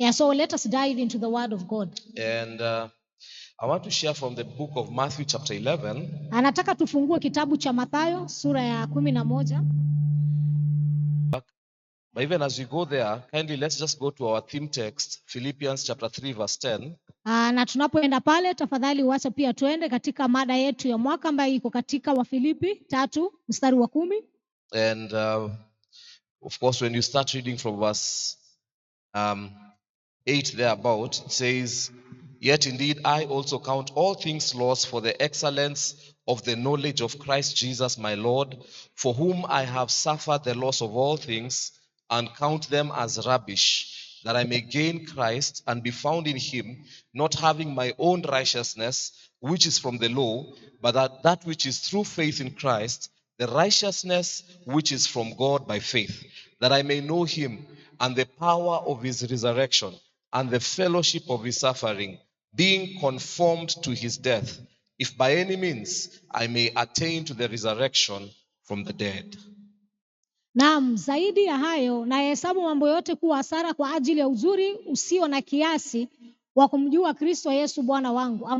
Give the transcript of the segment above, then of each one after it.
Yeah, so let us dive into the word of God. And I want to share from the book of Matthew chapter 11. Anataka tufungue kitabu cha Mathayo sura ya 11. But even as we go there, kindly let's just go to our theme text, Philippians chapter 3 verse 10. Na tunapoenda pale tafadhali uache pia tuende katika mada yetu ya mwaka ambayo iko katika Wafilipi 3 mstari wa 10. And of course when you start reading from verse 8 thereabout, it says, "Yet indeed I also count all things lost for the excellence of the knowledge of Christ Jesus my Lord, for whom I have suffered the loss of all things, and count them as rubbish, that I may gain Christ and be found in him, not having my own righteousness, which is from the law, but that which is through faith in Christ, the righteousness which is from God by faith, that I may know him and the power of his resurrection, and the fellowship of his suffering, being conformed to his death, if by any means I may attain to the resurrection from the dead." Naam, zaidi ya hayo nahesabu mambo yote kuwa hasara kwa ajili ya uzuri usio na kiasi wa kumjua Kristo Yesu Bwana wangu.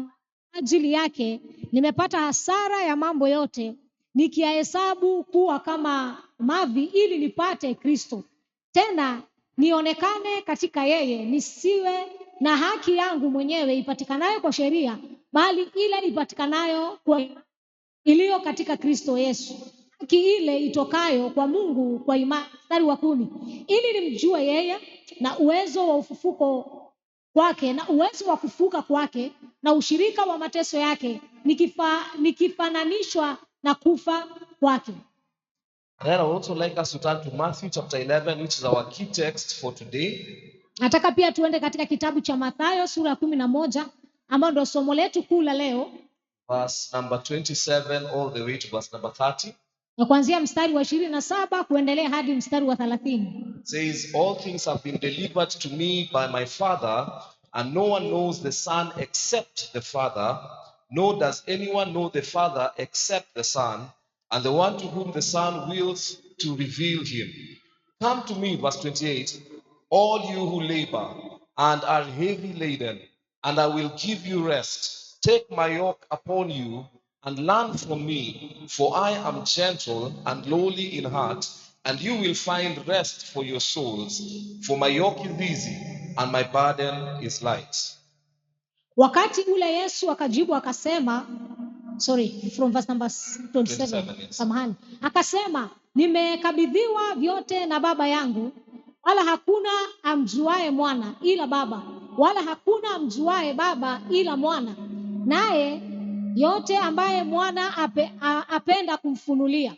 Ajili yake nimepata hasara ya mambo yote, nikiyahesabu kuwa kama mavi, ili nipate Kristo, tena nionekane katika yeye, nisiwe na haki yangu mwenyewe ipatikanayo kwa sheria, bali ile ipatikanayo kwa iliyo katika Kristo Yesu, haki ile itokayo kwa Mungu kwa imani. Mstari wa 10, ili nimjue yeye na uwezo wa ufufuko wake, na uwezo wa kufuka kwake, na ushirika wa mateso yake, nikifananishwa na kufa kwake. Then I would also like us to turn to Matthew chapter 11, which is our key text for today. Nataka pia tuende katika kitabu cha Mathayo sura ya 11 ambao ndio somo letu kuu la leo. Verse number 27 all the way to verse number 30. Na kuanzia mstari wa 27 kuendelea hadi mstari wa 30. Says, "All things have been delivered to me by my Father, and no one knows the Son except the Father, nor does anyone know the Father except the Son, and the one to whom the Son wills to reveal him. Come to me," verse 28, "all you who labor and are heavy laden, and I will give you rest. Take my yoke upon you and learn from me, for I am gentle and lowly in heart, and you will find rest for your souls. For my yoke is easy and my burden is light." Wakati ule Yesu akajibu akasema, from verse number 27, yes. Samahani. Akasema, nimekabidhiwa vyote na Baba yangu, wala hakuna amjuae mwana ila Baba, wala hakuna amjuae Baba ila mwana, naye yote ambaye mwana apenda kumfunulia.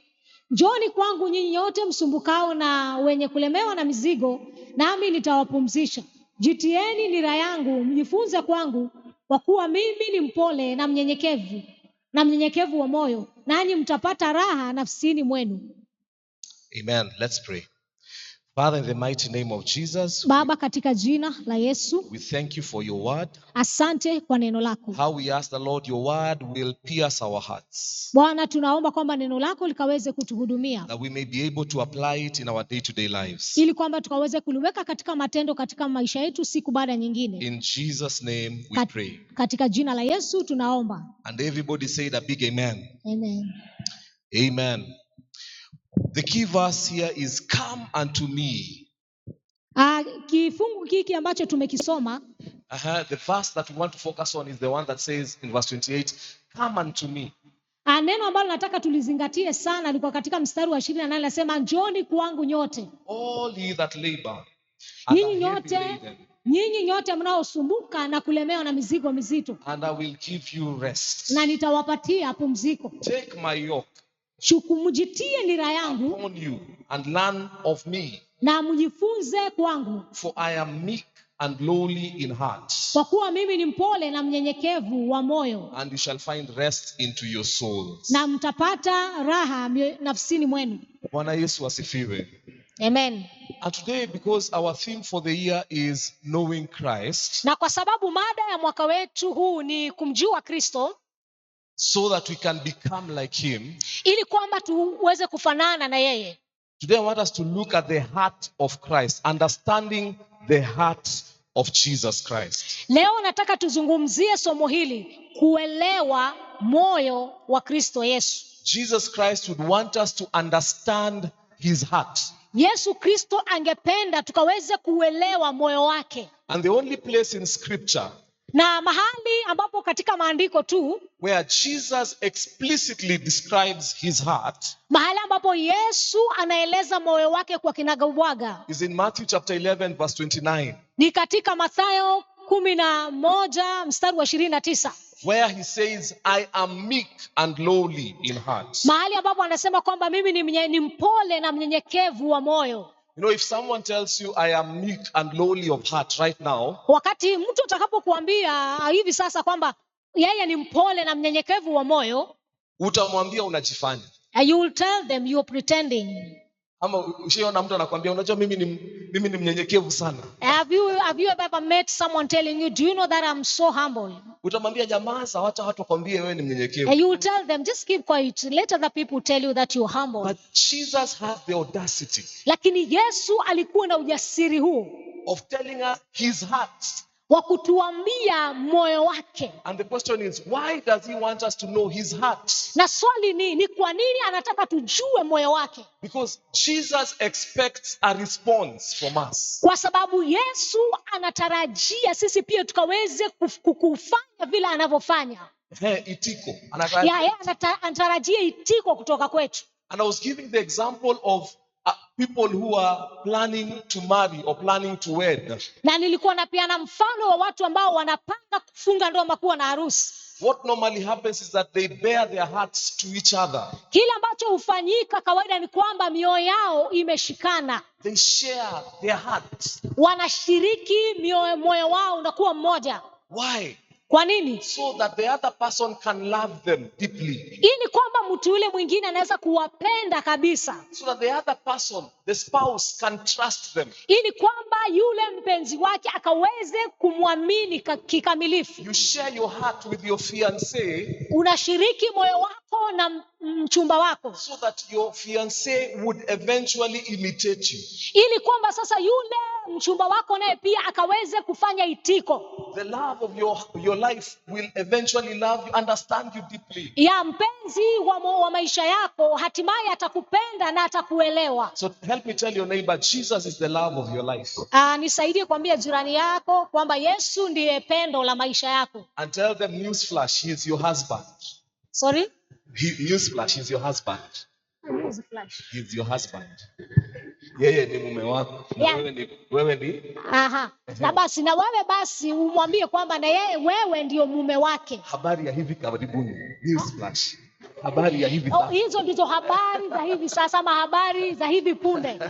Njooni kwangu nyinyi nyote msumbukao na wenye kulemewa na mizigo, nami nitawapumzisha. Jitieni nira yangu, mjifunze kwangu, kwa kuwa mimi ni mpole na mnyenyekevu wa moyo, nanyi mtapata raha nafsini mwenu. Amen. Let's pray. Father, in the mighty name of Jesus, Baba, katika jina la Yesu, we thank you for your word. Asante kwa neno lako. How we ask the Lord, your word will pierce our hearts. Bwana, tunaomba kwamba neno lako likaweze kutuhudumia, that we may be able to apply it in our day-to-day lives. ili kwamba tukaweze kuliweka katika matendo katika maisha yetu siku baada ya nyingine. In Jesus' name we pray. Katika jina la Yesu tunaomba. And everybody said a big amen. Amen. Amen. The key verse here is, "Come unto me." Kifungu hiki ambacho tumekisoma, the verse that we want to focus on is the one that says in verse 28, "Come unto me." Neno ambalo nataka tulizingatie sana liko katika mstari wa 28, nasema, njooni kwangu nyote, all ye that labor, nyinyi nyote mnaosumbuka na kulemewa na mizigo mizito, and I will give you rest. Na nitawapatia pumziko. Take my yoke, mjitie nira yangu upon you, and learn of me, na mjifunze kwangu, for I am meek and lowly in heart, kwa kuwa mimi ni mpole na mnyenyekevu wa moyo, and you shall find rest into your souls. Na mtapata raha nafsini mwenu. Bwana Yesu asifiwe. Amen. And today, because our theme for the year is knowing Christ, na kwa sababu mada ya mwaka wetu huu ni kumjua Kristo, so that we can become like him, ili kwamba tuweze kufanana na yeye. Today I want us to look at the heart of Christ, understanding the heart of Jesus Christ. Leo nataka tuzungumzie somo hili, kuelewa moyo wa Kristo Yesu. Jesus Christ would want us to understand his heart. Yesu Kristo angependa tukaweze kuelewa moyo wake. And the only place in scripture na mahali ambapo katika maandiko tu where Jesus explicitly describes his heart, mahali ambapo Yesu anaeleza moyo wake kwa kinagaubaga, is in Matthew chapter 11 verse 29. Ni katika Mathayo 11 mstari wa 29. Where he says, I am meek and lowly in heart. Mahali ambapo anasema kwamba mimi ni mpole na mnyenyekevu wa moyo. You know, if someone tells you I am meek and lowly of heart right now, wakati mtu atakapokuambia hivi sasa kwamba yeye ni mpole na mnyenyekevu wa moyo, utamwambia unajifanya. You will tell them you are pretending. Ama ushiona mtu anakuambia unajua mimi ni mnyenyekevu sana. Have you ever met someone telling you, do you know that I'm so humble? Utamwambia jamaa sawa, acha watu wakwambie wewe ni mnyenyekevu. You will tell them, just keep quiet, let other people tell you that you're humble. But Jesus has the audacity, lakini Yesu alikuwa na ujasiri huu, of telling us his heart, wa kutuambia moyo wake. And the question is, why does he want us to know his heart? Na swali ni kwa nini anataka tujue moyo wake? Because Jesus expects a response from us. Kwa sababu Yesu anatarajia sisi pia tukaweze kufanya vile anavyofanya. Itiko. Anatarajia itiko kutoka kwetu. And I was giving the example of people who are planning to marry or planning to wed. Na nilikuwa napeana mfano wa watu ambao wanapanga kufunga ndoa ama kuwa na harusi. What normally happens is that they bare their hearts to each other. Kile ambacho hufanyika kawaida ni kwamba mioyo yao imeshikana. They share their hearts. Wanashiriki moyo wao unakuwa mmoja. Why? Kwa nini? So that the other person can love them deeply. Ili kwamba mtu yule mwingine anaweza kuwapenda kabisa. So that the other person, the spouse, can trust them. Ili kwamba yule mpenzi wake akaweze kumwamini kikamilifu. You share your heart with your fiancé. Unashiriki moyo wako na mchumba wako. So that your fiancé would eventually imitate you. Ili kwamba sasa yule mchumba wako naye pia akaweze kufanya itiko. The love of your life will eventually love you, understand you deeply. Ya mpenzi wa maisha yako hatimaye atakupenda na atakuelewa. So help me tell your neighbor, Jesus is the love of your life. Nisaidie kuambia jirani yako kwamba Yesu ndiye pendo la maisha yako. And tell them, newsflash, he is your husband. Sorry? Newsflash, he is your husband. Newsflash. He is your husband. Yeye ni mume wako. Wewe ni. Aha. Na basi na wewe basi umwambie kwamba na yeye wewe ndio mume wake. Habari ya hivi karibuni. Newsflash. Habari ya hivi sasa. Hizo ndizo habari za hivi sasa ama habari za hivi punde.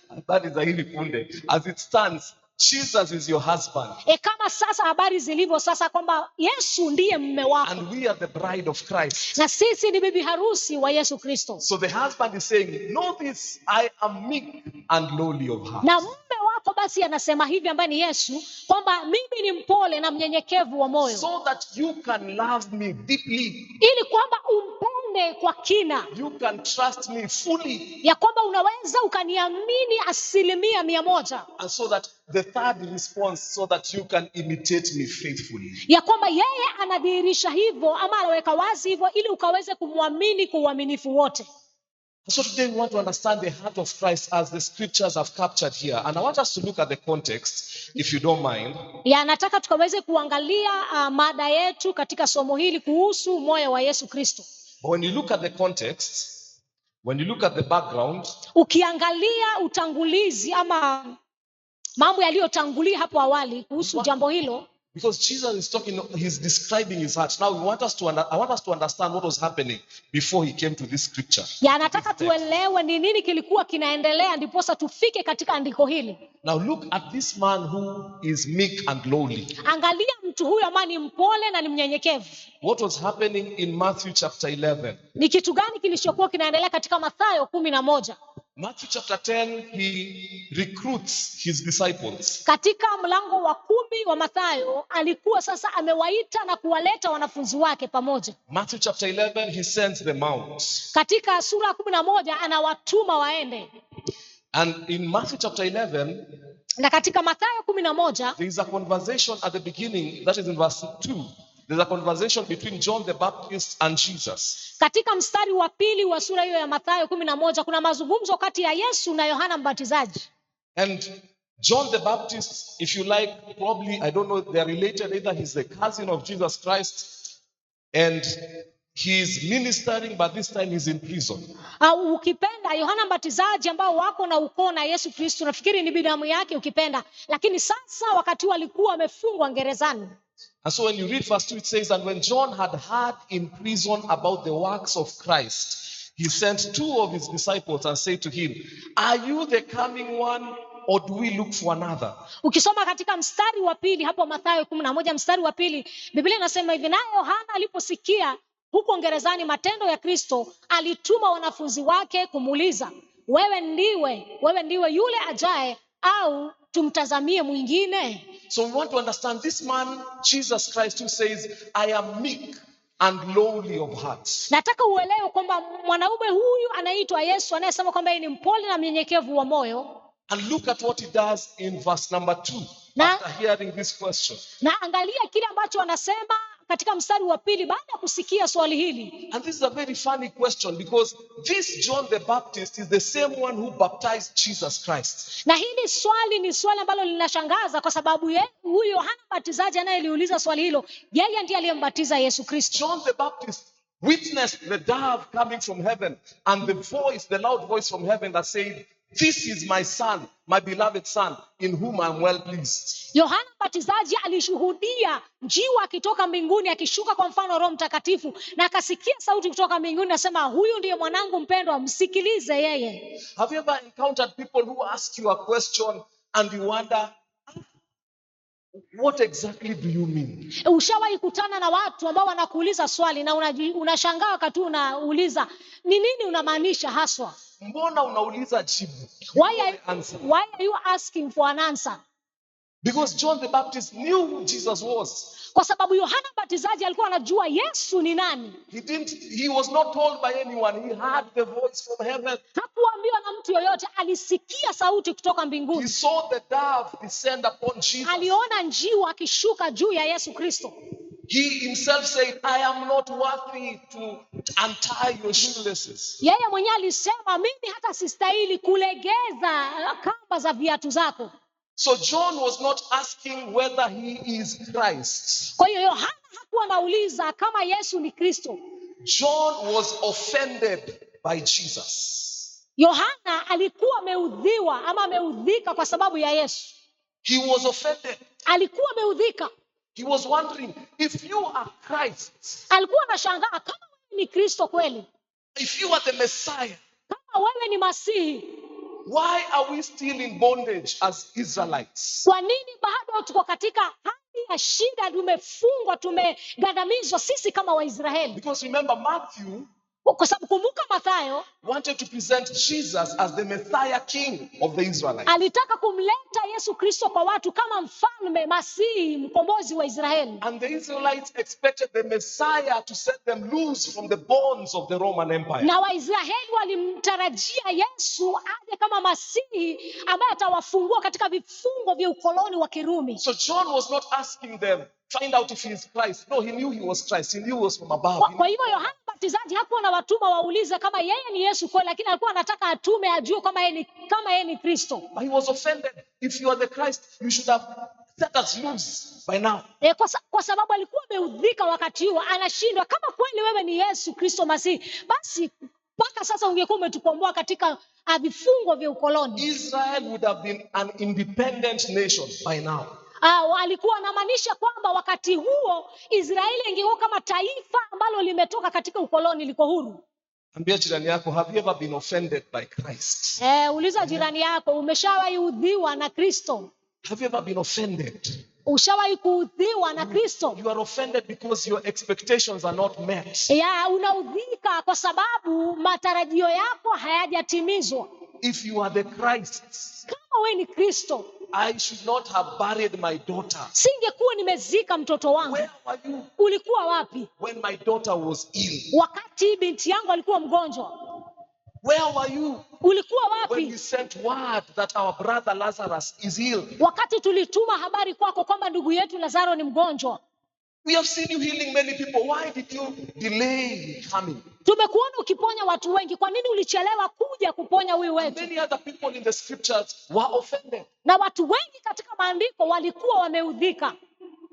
Habari za hivi punde. As it stands, Jesus is your husband. Kama sasa habari zilivyo sasa kwamba Yesu ndiye mume wako. And we are the bride of Christ. Na sisi ni bibi harusi wa Yesu Kristo. So the husband is saying, know this, I am meek and lowly of heart. Na mume wako basi anasema hivi ambaye ni Yesu kwamba mimi ni mpole na mnyenyekevu wa moyo. So that you can love me deeply. Ili kwamba umpende kwa kina. You can trust me fully. Ya kwamba unaweza ukaniamini 100%. And so that the third response, so that you can imitate me faithfully. Ya kwamba yeye anadhihirisha hivyo ama anaweka wazi hivyo ili ukaweze kumwamini kwa uaminifu wote. So today we want to understand the heart of Christ as the scriptures have captured here. And I want us to look at the context, if you don't mind. Ya nataka tukaweze kuangalia mada yetu katika somo hili kuhusu moyo wa Yesu Kristo. But when you look at the context, when you look at the background, ukiangalia utangulizi ama mambo yaliyotangulia hapo awali kuhusu jambo hilo, because Jesus is talking, he's describing his heart. Now I want us to understand what was happening before he came to this scripture. Ya nataka tuelewe ni nini kilikuwa kinaendelea ndiposa tufike katika andiko hili. Now look at this man who is meek and lowly. Angalia mtu huyu ambaye ni mpole na ni mnyenyekevu. What was happening in Matthew chapter 11? Ni kitu gani kilichokuwa kinaendelea katika Mathayo 11? Matthew chapter 10, he recruits his disciples. Katika mlango wa 10 wa Mathayo alikuwa sasa amewaita na kuwaleta wanafunzi wake pamoja. Matthew chapter 11, he sends them out. Katika sura 11 anawatuma waende. And in Matthew chapter 11, Na katika Mathayo 11 there is a conversation at the beginning, that is in verse 2. There's a conversation between John the Baptist and Jesus. katika mstari wa pili wa sura hiyo ya Mathayo 11 kuna mazungumzo kati ya Yesu na Yohana Mbatizaji. And John the Baptist, if you like, probably, I don't know, they're related, either he's the cousin of Jesus Christ and he's ministering, but this time he's in prison. Au ukipenda Yohana Mbatizaji ambao wako na ukoo na Yesu Kristo, nafikiri ni binamu yake ukipenda, lakini sasa wakati walikuwa wamefungwa gerezani. And so when you read verse 2, it says, and when John had heard in prison about the works of Christ, he sent 2 of his disciples and said to him, are you the coming one, or do we look for another? Ukisoma katika mstari wa pili hapo Mathayo 11 mstari wa pili, Biblia inasema hivi, naye Yohana aliposikia huko gerezani matendo ya Kristo, alituma wanafunzi wake kumuuliza, wewe ndiwe yule ajaye au tumtazamie mwingine? So we want to understand this man, Jesus Christ, who says, I am meek and lowly of heart. Nataka uelewe kwamba mwanaume huyu anaitwa Yesu anayesema kwamba yeye ni mpole na mnyenyekevu wa moyo. And look at what he does in verse number 2 after hearing this question. Na angalia kile ambacho anasema katika mstari wa pili baada ya kusikia swali hili. And this is a very funny question because this John the Baptist is the same one who baptized Jesus Christ. Na hili swali ni swali ambalo linashangaza kwa sababu huyo Yohana Mbatizaji anayeliuliza swali hilo, yeye ndiye aliyembatiza Yesu Kristo. John the Baptist witnessed the dove coming from heaven and the loud voice from heaven that said, this is my son, my beloved son, in whom I am well pleased. Yohana Mbatizaji alishuhudia njiwa akitoka mbinguni akishuka kwa mfano Roho Mtakatifu, na akasikia sauti kutoka mbinguni nasema, huyu ndiye mwanangu mpendwa, msikilize yeye. Have you ever encountered people who ask you a question and you wonder, what exactly do you mean? Ushawahi kutana na watu ambao wanakuuliza swali na unashangaa wakati unauliza, ni nini unamaanisha haswa? Mbona unauliza jibu? Why are you asking for an answer? Because John the Baptist knew who Jesus was. Kwa sababu Yohana Mbatizaji alikuwa anajua Yesu ni nani. He was not told by anyone. He heard the voice from heaven. Hakuambiwa na mtu yoyote, alisikia sauti kutoka mbinguni. He saw the dove descend upon Jesus. Aliona njiwa akishuka juu ya Yesu Kristo. He himself said, I am not worthy to untie your shoelaces. Yeye mwenyewe alisema, mimi hata sistahili kulegeza kamba za viatu zako. So John was not asking whether he is Christ. Kwa hiyo Yohana hakuwa anauliza kama Yesu ni Kristo. John was offended by Jesus. Yohana alikuwa ameudhiwa ama ameudhika kwa sababu ya Yesu. He was offended. Alikuwa ameudhika. He was wondering, if you are Christ, alikuwa anashangaa kama wewe ni Kristo kweli, if you are the Messiah, kama wewe ni Masihi, why are we still in bondage as Israelites? Kwa nini bado tuko katika hali ya shida, tumefungwa, tumegandamizwa sisi kama Waisraeli? Because remember, Matthew, kwa sababu kumbuka Mathayo wanted to present Jesus as the Messiah King of the Israelites. Alitaka kumleta Yesu Kristo kwa watu kama mfalme, Masihi, mkombozi wa Israeli. And the Israelites expected the Messiah to set them loose from the bonds of the Roman Empire. Na Waisraeli walimtarajia Yesu aje kama Masihi ambaye atawafungua katika vifungo vya ukoloni wa Kirumi. So John was not asking them, find out if he is Christ. No, he knew he was Christ. He knew he was from above. Kwa hivyo Yohana Mbatizaji hakuwa na watuma waulize kama yeye ni Yesu kweli, lakini alikuwa anataka atume ajue kama yeye ni Kristo. But he was offended. If you are the Christ, you should have set us loose by now. Kwa sababu alikuwa ameudhika wakati huo, anashindwa, kama kweli wewe ni Yesu Kristo Masihi, basi mpaka sasa ungekuwa umetukomboa katika vifungo vya ukoloni. Israel would have been an independent nation by now. Alikuwa anamaanisha kwamba wakati huo Israeli ingekuwa kama taifa ambalo limetoka katika ukoloni, liko huru. Ambia jirani yako, have you ever been offended by Christ? Uliza jirani yako, umeshawahi udhiwa na Kristo? Have you ever been offended? Ushawahi kuudhiwa na Kristo? You are offended because your expectations are not met. Unaudhika kwa sababu matarajio yako hayajatimizwa. If you are the Christ, kama wewe ni Kristo, I should not have buried my daughter. Singekuwa nimezika mtoto wangu. Where were you? Ulikuwa wapi? When my daughter was ill. Wakati binti yangu alikuwa mgonjwa. Where were you Ulikuwa when we wapi sent word that our brother Lazarus is healed? wakati tulituma habari kwako kwamba ndugu yetu Lazaro ni mgonjwa? We have seen you healing many people. Why did you delay coming? Tumekuona ukiponya watu wengi, kwa nini ulichelewa kuja kuponya huyu And wetu? many other people in the scriptures were offended. Na watu wengi katika maandiko walikuwa wameudhika.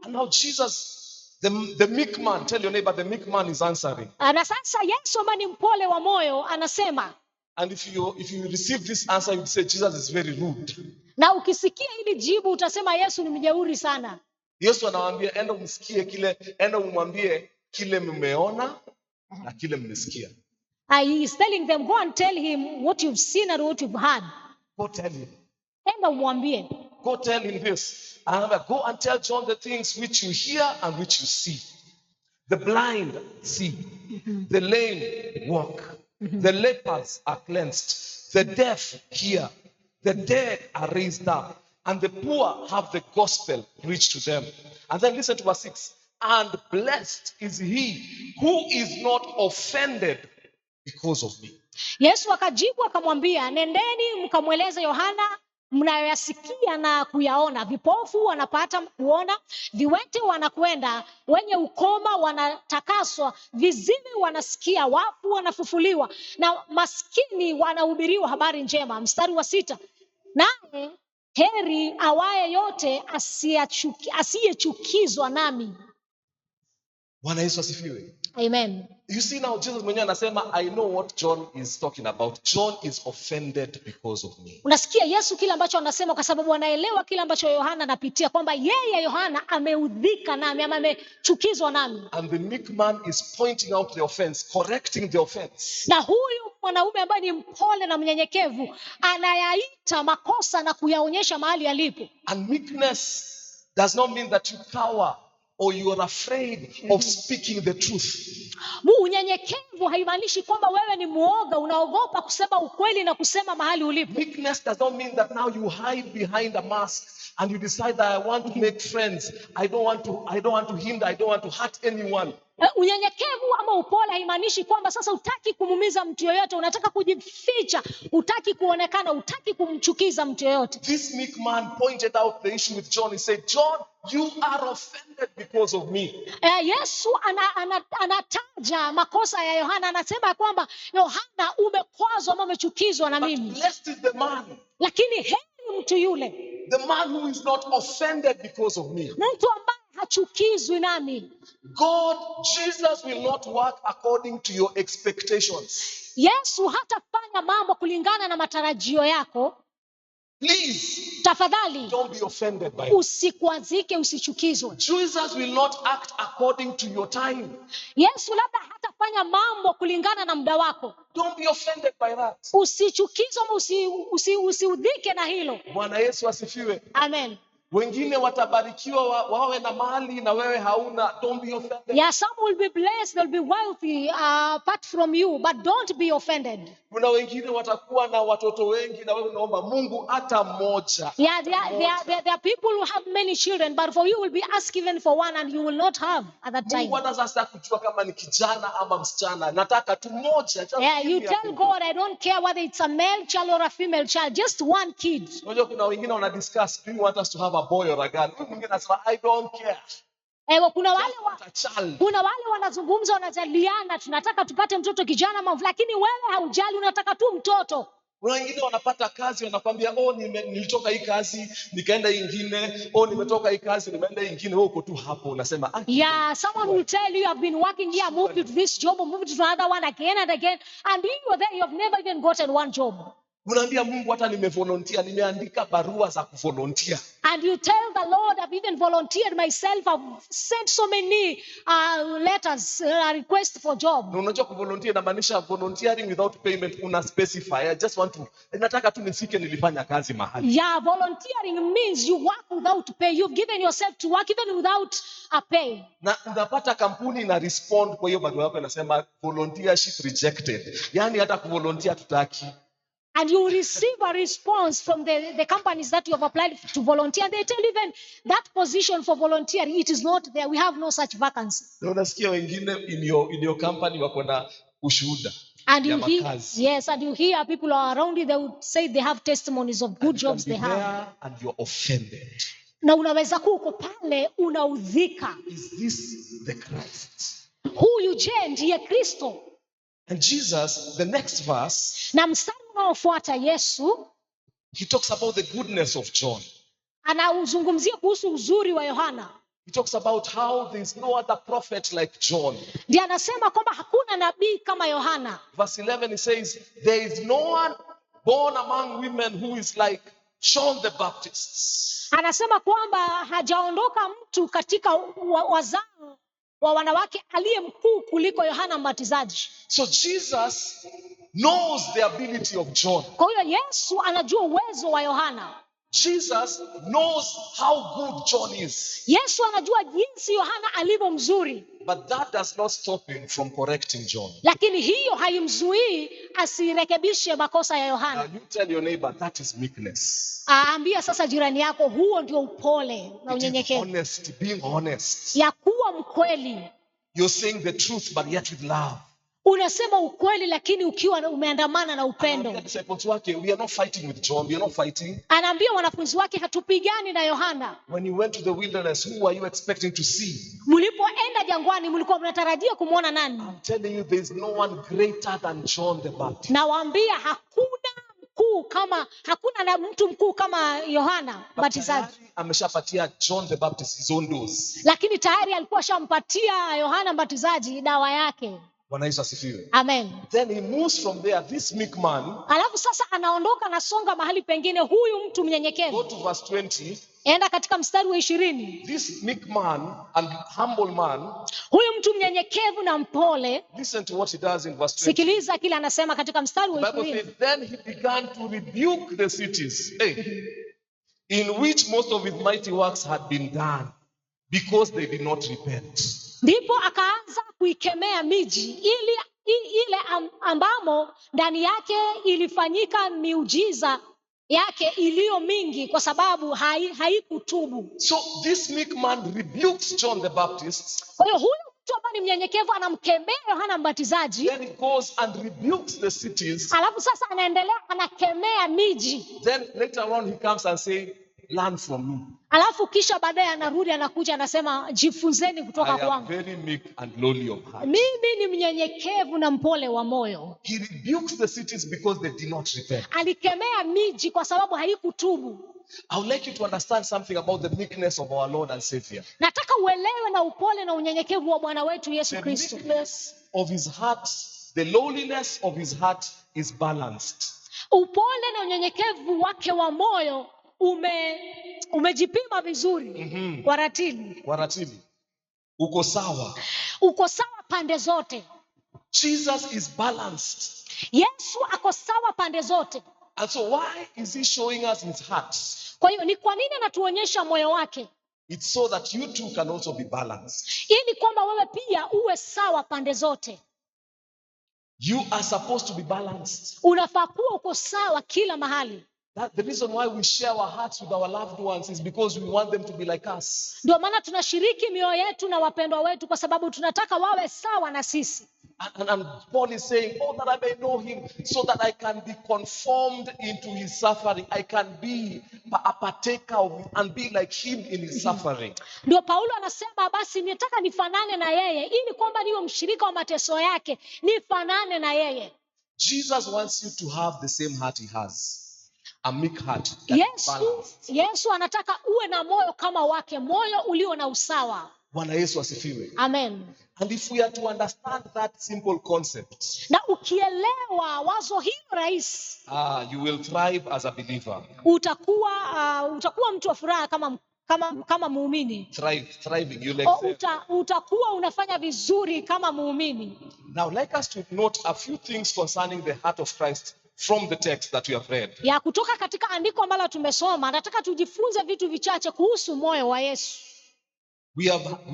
And now Jesus, the meek man, tell your neighbor, the meek man is answering. Na sasa Yesu ambaye ni mpole wa moyo anasema, And if you receive this answer, you say Jesus is very rude. na ukisikia hili jibu utasema Yesu ni mjeuri sana. Yesu anawaambia enda umsikie kile, enda umwambie kile mmeona na kile mmesikia. He is telling them, go and tell him what you've seen and what you've heard. Go tell him. Enda umwambie. Go tell him this. Go and tell John the things which you hear and which you see. The blind see. The lame walk. The lepers are cleansed. The deaf hear. The dead are raised up. And the poor have the gospel preached to them. And then listen to verse 6. And blessed is he who is not offended because of me. Yesu akajibu akamwambia, nendeni mkamweleze Yohana mnayoyasikia na kuyaona. Vipofu wanapata kuona, viwete wanakwenda, wenye ukoma wanatakaswa, viziwi wanasikia, wafu wanafufuliwa, na maskini wanahubiriwa habari njema. Mstari wa 6. Naye heri awaye yote asiyechukizwa nami. Bwana Yesu asifiwe. Amen. You see now Jesus mwenyewe anasema I know what John is talking about. John is offended because of me. Unasikia Yesu kile ambacho anasema kwa sababu anaelewa kile ambacho Yohana anapitia, kwamba yeye Yohana ameudhika nami ama amechukizwa nami. And the meek man is pointing out the offense, correcting the offense. Na huyu mwanaume ambaye ni mpole na mnyenyekevu anayaita makosa na kuyaonyesha mahali yalipo. And meekness does not mean that you cower or you are afraid of speaking the truth. Unyenyekevu haimaanishi kwamba wewe ni muoga, unaogopa kusema ukweli na kusema mahali ulipo. Meekness does not mean that now you hide behind a mask and you decide that I want to make friends. I don't want to hinder, I don't want to hurt anyone. Unyenyekevu ama upole haimaanishi kwamba sasa utaki kumumiza mtu yoyote, unataka kujificha, utaki kuonekana, utaki kumchukiza mtu yoyote. This meek man pointed out the issue with John. He said, John, you are offended because of me. Yesu anataja makosa ya Yohana, anasema kwamba Yohana umekwazwa ama umechukizwa na mimi. But blessed is the man. Lakini heri mtu yule. The man who is not offended because of me. Mtu ambaye hachukizwi nami. God, Jesus will not work according to your expectations. Yesu hatafanya mambo kulingana na matarajio yako. Please, tafadhali don't be offended by it. Usikwazike, usichukizwe. Jesus will not act according to your time. Yesu labda hatafanya mambo kulingana na muda wako. Don't be offended by that. Usichukizwe, usiudhike na hilo. Bwana Yesu asifiwe. Amen. Wengine watabarikiwa wawe na mali na wewe hauna. Don't be offended. Yeah, some will be blessed, they'll be wealthy apart from you, but don't be offended. Kuna wengine watakuwa na watoto wengi na wewe unaomba Mungu hata mmoja. Yeah, there are people who have many children, but for you will be asked even for one and you will not have at that time. Mungu hata sasa kujua kama ni kijana ama msichana, nataka tu mmoja. Yeah, you tell God, I don't care whether it's a male child or a female child, just one kid. Unajua kuna wengine wana discuss, do you want us to have a boy or a girl? Mwingine anasema I don't care. Kuna wale wanazungumza, wanajadiliana, tunataka tupate mtoto kijana ama, lakini wewe haujali, unataka tu mtoto. Kuna wengine wanapata kazi wanakwambia nilitoka hii kazi nikaenda ingine, nimetoka hii kazi nimeenda ingine, wewe uko tu hapo unasema yeah, someone will tell you have been working here, moved to this job or moved to another one again and again, and you are there, you have never even gotten one job. Unaambia Mungu hata nimevolunteer, nimeandika barua za kuvolunteer. And you tell the Lord, I've even volunteered myself, I've sent so many letters, requests for job. Unajua kuvolunteer inamaanisha volunteering without payment. Una specify, I just want to, nataka tu nifike nilifanya kazi mahali. Yeah, volunteering means you work without pay. You've given yourself to work even without a pay. Na unapata kampuni ina respond kwa hiyo barua yako inasema volunteership rejected. Yaani hata kuvolunteer tutaki. And you receive a response from the companies that you have applied to volunteer. They tell you even that position for volunteering, it is not there. We have no such vacancy. Na unasikia wengine in your company wako na ushuhuda. And ya you hear, makazi. yes, and you hear people around you, they would say they have testimonies of good And you can jobs be they have. there and you're offended. Na unaweza kuwa uko pale unaudhika. Is this the Christ? Huyu je ndiye Kristo? And Jesus, the next verse, Na mstari unaofuata Yesu he talks about the goodness of John. anauzungumzia kuhusu uzuri wa Yohana. He talks about how there is no other prophet like John. Ndiye anasema kwamba hakuna nabii kama Yohana. Verse 11, he says, there is no one born among women who is like John the Baptist. Anasema kwamba hajaondoka mtu katika wazao wa wanawake aliye mkuu kuliko Yohana Mbatizaji. So Jesus knows the ability of John. Kwa hiyo Yesu anajua uwezo wa Yohana. Jesus knows how good John is. Yesu anajua jinsi Yohana alivyo mzuri. But that does not stop him from correcting John. Lakini hiyo haimzuii asirekebishe makosa ya Yohana. Now you tell your neighbor, that is meekness. Ambia sasa jirani yako, huo ndio upole na It is unyenyekevu. honesty, being honest. Ya kuwa mkweli. You're saying the truth but yet with love. Unasema ukweli lakini ukiwa umeandamana na upendo. Anaambia disciples wake, we are not fighting with John, we are not fighting. Anaambia wanafunzi wake, hatupigani na Yohana. When you went to the wilderness, who were you expecting to see? Mlipoenda jangwani mlikuwa mnatarajia kumwona nani? I'm telling you, there is no one greater than John the Baptist. Nawaambia hakuna na mtu mkuu kama Yohana Mbatizaji. Ameshapatia John the Baptist his own dose. Lakini tayari alikuwa shampatia Yohana Mbatizaji dawa yake. Bwana Yesu asifiwe. Amen. Then he moves from there, this meek man. Alafu sasa anaondoka na songa mahali pengine, huyu mtu mnyenyekevu. Go to verse 20. Enda katika mstari wa 20. This meek man and humble man, huyu mtu mnyenyekevu na mpole, listen to what he does in verse 20. Sikiliza kile anasema katika mstari wa The Bible 20. says, then he began to rebuke the cities, in which most of his mighty works had been done, because they did not repent. Ndipo akaanza kuikemea miji ile ambamo ndani yake ilifanyika miujiza yake iliyo mingi, kwa sababu haikutubu. So this meek man rebukes John the Baptist. Kwa hiyo huyu mtu ambaye ni mnyenyekevu anamkemea Yohana Mbatizaji. Then he goes and rebukes the cities. Alafu sasa anaendelea anakemea miji. Then later on he comes and say, learn from me. Alafu kisha baadaye anarudi anakuja anasema, jifunzeni kutoka kwangu. I am very meek and lowly of heart. Mimi ni mnyenyekevu na mpole wa moyo. He rebukes the cities because they did not repent. Alikemea miji kwa sababu haikutubu. I would like you to understand something about the meekness of our Lord and Savior. Nataka uelewe na upole na unyenyekevu wa Bwana wetu Yesu Kristo. The meekness of his heart, the lowliness of his heart is balanced. Upole na unyenyekevu wake wa moyo umejipima vizuri. Waratili. Uko sawa. Uko sawa pande zote. Jesus is balanced. Yesu ako sawa pande zote. And so why is he showing us his heart? Kwa hiyo ni kwa nini anatuonyesha moyo wake? It's so that you too can also be balanced. Ili kwamba wewe pia uwe sawa pande zote. You are supposed to be balanced. Unafaa kuwa uko sawa kila mahali. The reason why we share our hearts with our loved ones is because we want them to be like us. Ndio maana tunashiriki mioyo yetu na wapendwa wetu kwa sababu tunataka wawe sawa na sisi. And Paul is saying, oh, that I may know him, so that I can be conformed into his suffering. I can be a partaker of him and be like him in his suffering. Ndio Paulo anasema basi nitaka nifanane na yeye ili kwamba niwe mshirika wa mateso yake, nifanane na yeye. Jesus wants you to have the same heart he has. A meek heart. Yesu anataka uwe na moyo kama wake, moyo ulio na usawa. Bwana Yesu asifiwe. Amen. And if we are to understand that simple concept, na ukielewa wazo hilo rahisi, you will thrive as a believer. Utakuwa mtu wa furaha kama muumini. Thriving, you'll excel. Utakuwa unafanya vizuri kama muumini. Now, like us to note a few things concerning the heart of Christ from the text that we have read. Ya kutoka katika andiko ambalo tumesoma, nataka tujifunze vitu vichache kuhusu moyo wa Yesu. We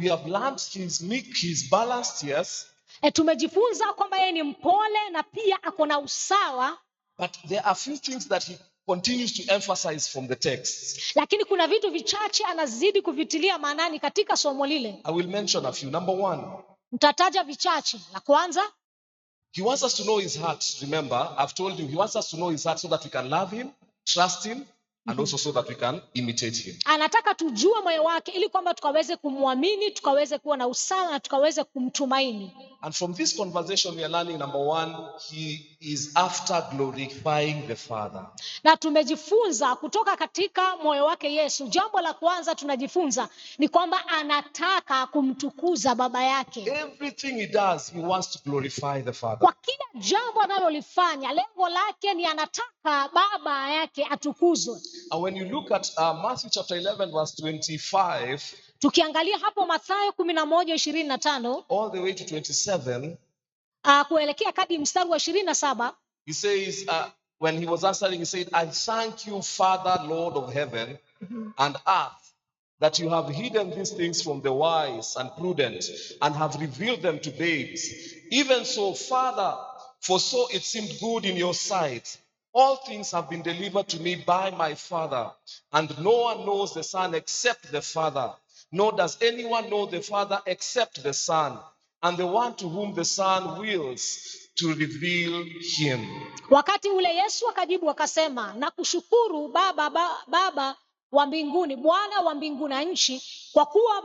have learned he's meek, he's balanced, yes. Tumejifunza kwamba yeye ni mpole na pia ako na usawa. But there are a few things that he continues to emphasize from the text. Lakini kuna vitu vichache anazidi kuvitilia maanani katika somo lile. I will mention a few. Number one. Mtataja vichache. La kwanza, He wants us to know his heart. Remember, I've told you, he wants us to know his heart so that we can love him, trust him, and also so that we can imitate him. Anataka tujue moyo wake ili kwamba tukaweze kumwamini, tukaweze kuwa na usawa na tukaweze kumtumaini. And from this conversation we are learning, number one, he is after glorifying the Father. Na tumejifunza kutoka katika moyo wake Yesu, jambo la kwanza tunajifunza ni kwamba anataka kumtukuza baba yake. Everything he does, he wants to glorify the Father. Kwa kila jambo analolifanya, lengo lake ni anataka baba yake atukuzwe. And when you look at Matthew chapter 11 verse 25, tukiangalia hapo Mathayo 11:25 all the way to 27, kuelekea hadi mstari wa 27, he says, when he was answering, he said, I thank you, Father, Lord of heaven and earth, that you have hidden these things from the wise and prudent and have revealed them to babes. Even so, Father, for so it seemed good in your sight. All things have been delivered to me by my Father, and no one knows the Son except the Father, nor does anyone know the Father except the Son, and the one to whom the Son wills to reveal him. Wakati ule Yesu akajibu akasema, nakushukuru Baba wa mbinguni, Bwana wa mbingu na nchi, kwa kuwa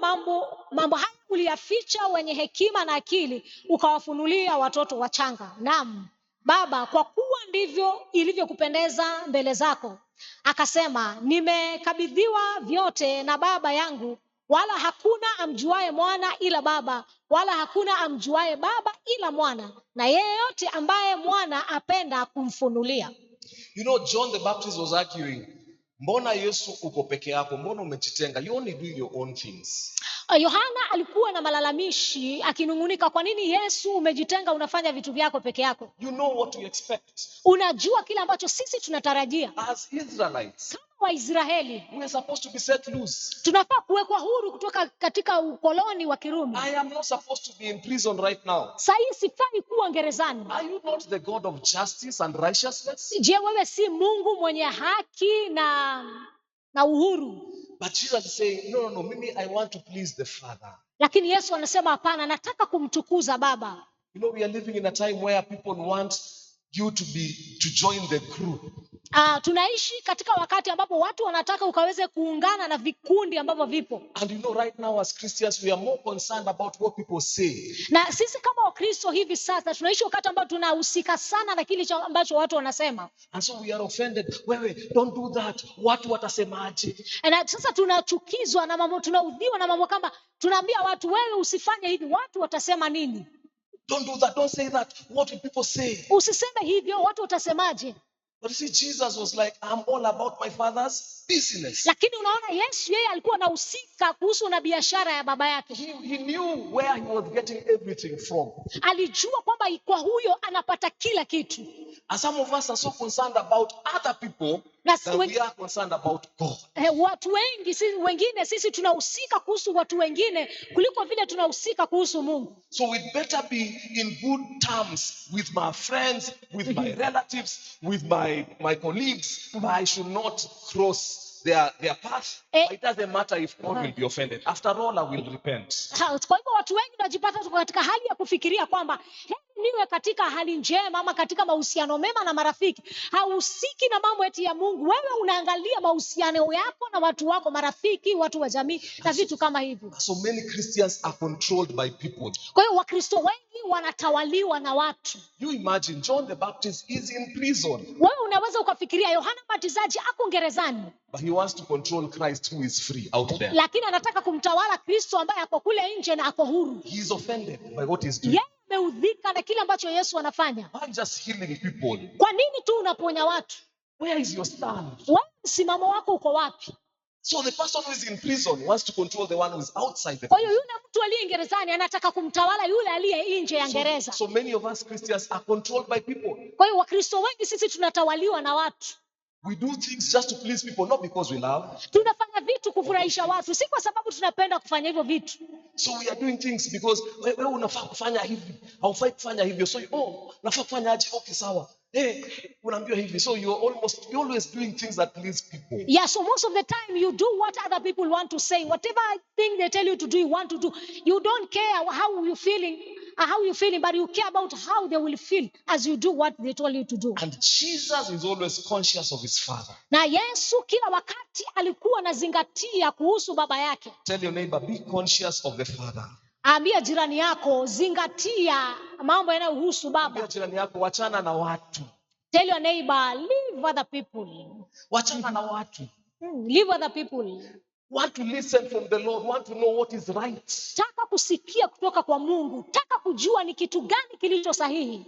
mambo haya uliyaficha wenye hekima na akili, ukawafunulia watoto wachanga. Naam Baba, kwa kuwa ndivyo ilivyokupendeza mbele zako. Akasema, nimekabidhiwa vyote na Baba yangu, wala hakuna amjuaye mwana ila Baba, wala hakuna amjuaye Baba ila mwana, na yeyote ambaye mwana apenda kumfunulia. You know, John the Baptist was arguing, mbona Yesu uko peke yako, mbona umejitenga, you only do your own things. Yohana alikuwa na malalamishi akinungunika, kwa nini Yesu umejitenga, unafanya vitu vyako peke yako? You know what we expect. Unajua kile ambacho sisi tunatarajia. As Israelites, kama Waisraeli, we are supposed to be set loose. Tunafaa kuwekwa huru kutoka katika ukoloni wa Kirumi. I am not supposed to be in prison right now. Sasa sifai kuwa gerezani. Are you not the God of justice and righteousness? Je, wewe si Mungu mwenye haki na uhuru? But Jesus is saying, no, maybe I want to please the Father. Lakini Yesu anasema hapana, nataka kumtukuza Baba. You know, we are living in a time where people want you to join the group. Tunaishi katika wakati ambapo watu wanataka ukaweze kuungana na vikundi ambavyo vipo. And you know, right now as Christians we are more concerned about what people say. Na sisi kama Wakristo hivi sasa tunaishi wakati ambao tunahusika sana na kile ambacho watu wanasema. And so we are offended. Wewe, don't do that. Watu watasemaje? Na sasa tunachukizwa na mambo, tunaudhiwa na mambo kama tunaambia watu, wewe usifanye hivi, watu watasema nini? Don't do that. Don't say that. What will people say? Usiseme hivyo, watu watasemaje? But you see, Jesus was like, I'm all about my Father's business. Lakini unaona Yesu yeye alikuwa anahusika kuhusu na biashara ya baba yake. He knew where he was getting everything from. Alijua kwamba kwa huyo anapata kila kitu. And some of us are so concerned about other people that we are concerned about God. Watu wengine sisi tunahusika kuhusu watu wengine kuliko vile tunahusika kuhusu Mungu. So we'd better be in good terms with my friends, with my relatives, with my colleagues, but I should not cross their path. It doesn't matter if God will be offended. After all, I will repent. Kwa hivyo watu wengi wanajipata tuko katika hali ya kufikiria kwamba niwe katika hali njema ama katika mahusiano mema na marafiki. Hahusiki na mambo eti ya Mungu. Wewe unaangalia mahusiano yako na watu wako, marafiki, watu wa jamii na vitu kama hivyo. So many Christians are controlled by people. Kwa hiyo Wakristo wengi wanatawaliwa na watu. You imagine John the Baptist is in prison. Wewe unaweza ukafikiria Yohana Mbatizaji ako gerezani. But he wants to control Christ who is free out there. Lakini anataka kumtawala Kristo ambaye ako kule nje na ako huru. He is offended by what he's doing. Ameudhika na kile ambacho Yesu anafanya. Why just healing people? Kwa nini tu unaponya watu? Where is your stand? Wewe msimamo wako uko wapi? So the person who is in prison wants to control the one who is outside the prison. Kwa hiyo yule mtu aliye gerezani anataka kumtawala yule aliye nje ya gereza. So many of us Christians are controlled by people. Kwa hiyo Wakristo wengi sisi tunatawaliwa na watu. We do things just to please people, not because we love. Tunafanya vitu kufurahisha watu, si kwa sababu tunapenda kufanya hivyo vitu. So we are doing things because wewe unafaa kufanya hivi, haufai kufanya hivyo. So nafaa kufanya aje? Okay, sawa. Hey, unaambiwa hivi. So you're always doing things that please people. Yeah, so most of the time you do what other people want to say. Whatever thing they tell you to do, you want to do. You don't care how you're feeling, but you care about how they will feel as you do what they told you to do. And Jesus is always conscious of his Father. Na Yesu kila wakati alikuwa anazingatia kuhusu baba yake. Tell your neighbor, be conscious of the Father. Ambia jirani yako, zingatia mambo yanayohusu baba. Ambia jirani yako, wachana na watu. Tell your neighbor, leave other people. Wachana na watu. Leave other people. Want to listen from the Lord, want to know what is right. Taka kusikia kutoka kwa Mungu, taka kujua ni kitu gani kilicho sahihi.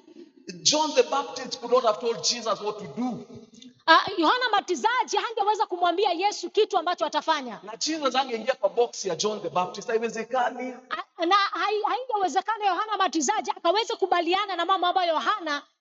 John the Baptist could not have told Jesus what to do. Yohana Mbatizaji hangeweza kumwambia Yesu kitu ambacho atafanya. Na Jesus angeingia kwa box ya John the Baptist, haiwezekani. Na haingewezekana Yohana Mbatizaji akaweza kubaliana na mambo ambayo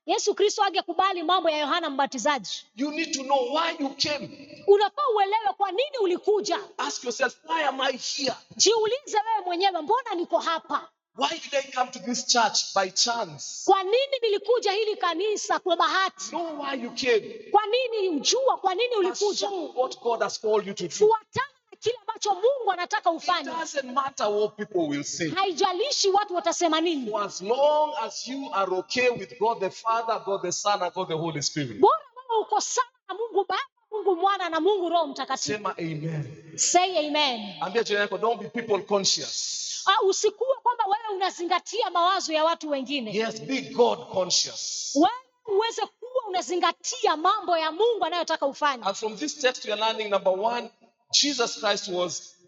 Yesu Kristo angekubali mambo ya Yohana Mbatizaji. You need to know why you came. Unafaa uelewe kwa nini ulikuja. Ask yourself, why am I here? Jiulize wewe mwenyewe, mbona niko hapa? Why did I come to this church by chance? Kwa nini nilikuja hili kanisa kwa bahati? Know why you came. Kwa nini unjua kwa nini ulikuja? Pursue what God has called you to do. Fuatana na kile ambacho Mungu anataka ufanye. It doesn't matter what people will say. Haijalishi watu watasema nini. For as long as you are okay with God the Father, God the Son, and God the Holy Spirit. Bora wewe uko sawa na Mungu Baba, Mungu Mwana na Mungu Roho Mtakatifu. Sema amen. Say amen. Ambia jirani yako, don't be people conscious. Usikuwe kwamba wewe unazingatia mawazo ya watu wengine. Yes, be God conscious. Wewe uweze kuwa unazingatia mambo ya Mungu anayotaka ufanye. And from this text we are learning, number one, Jesus Christ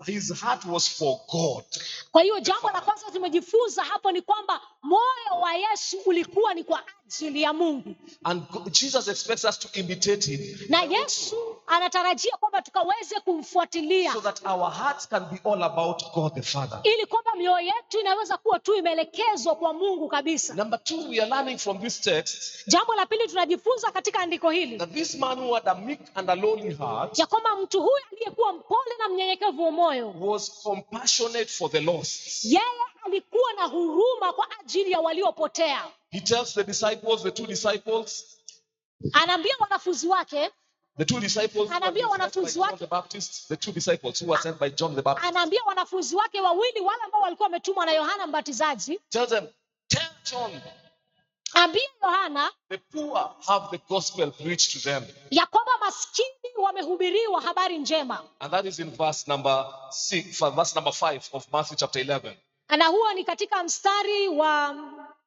his heart was for God. Kwa hiyo jambo la kwanza tumejifunza hapo ni kwamba moyo wa Yesu ulikuwa ni kwa ajili ya Mungu. And Jesus expects us to imitate him. Na Yesu anatarajia kwamba tukaweze kumfuatilia. So that our hearts can be all about God the Father. Ili kwamba mioyo yetu inaweza kuwa tu imeelekezwa kwa Mungu kabisa. Number two, we are learning from this text. Jambo la pili tunajifunza katika andiko hili. That this man who had a meek and a lowly heart. Ya kwamba mtu huyu aliyekuwa mpole na mnyenyekevu wa moyo. Was compassionate for the lost. Yeye alikuwa na huruma kwa ajili ya waliopotea. He tells the two disciples. Anaambia wanafunzi wake. The two disciples. Anaambia wanafunzi wake. John the Baptist. The two disciples who were sent by John the Baptist. Anaambia wanafunzi wake wawili wale ambao walikuwa wametumwa na Yohana Mbatizaji. Tell them, tell John. Ambia Yohana. The poor have the gospel preached to them. Ya kwamba maskini wamehubiriwa habari njema. And that is in verse number 5 of Matthew chapter 11. Na huo ni katika mstari wa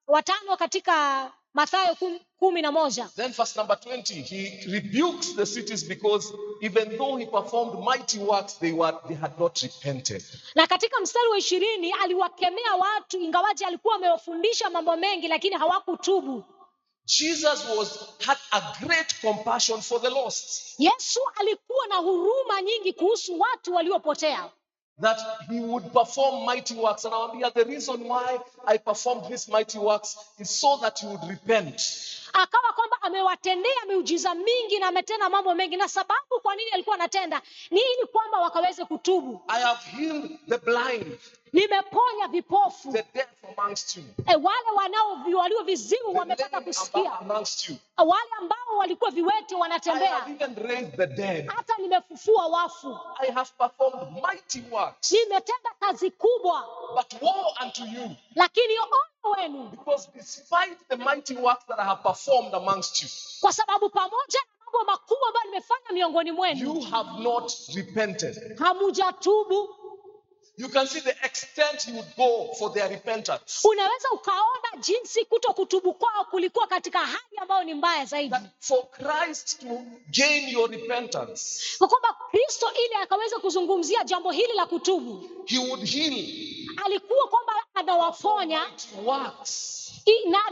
5 katika Mathayo 11. Then verse number 20, he rebukes the cities because even though he performed mighty works, they had not repented. Na katika mstari wa 20 aliwakemea watu ingawaje alikuwa amewafundisha mambo mengi lakini hawakutubu. Jesus had a great compassion for the lost. Yesu alikuwa na huruma nyingi kuhusu watu waliopotea. That he would perform mighty works. And I'll be the reason why I performed these mighty works is so that you would repent. Akawa kwamba amewatendea miujiza mingi na ametenda mambo mengi, na sababu kwa nini alikuwa anatenda ni ili kwamba wakaweze kutubu. I have healed the blind. Nimeponya vipofu. The deaf amongst you. Wale walio viziwi wamepata kusikia. Amongst you. Wale ambao walikuwa viwete wanatembea. I have even raised the dead. Hata nimefufua wafu. I have performed mighty works. Nimetenda kazi kubwa. But woe unto you. Lakini ole wenu. Because despite the mighty works that I have performed amongst you. Kwa sababu pamoja na mambo makubwa ambayo nimefanya miongoni mwenu. You have not repented. Hamujatubu. You can see the extent you would go for their repentance. Unaweza ukaona jinsi kutokutubu kwao kulikuwa katika hali ambayo ni mbaya zaidi. That for Christ to gain your repentance. Kwa kwamba Kristo ili akaweza kuzungumzia jambo hili la kutubu. He would heal. Alikuwa kwamba anawaponya works.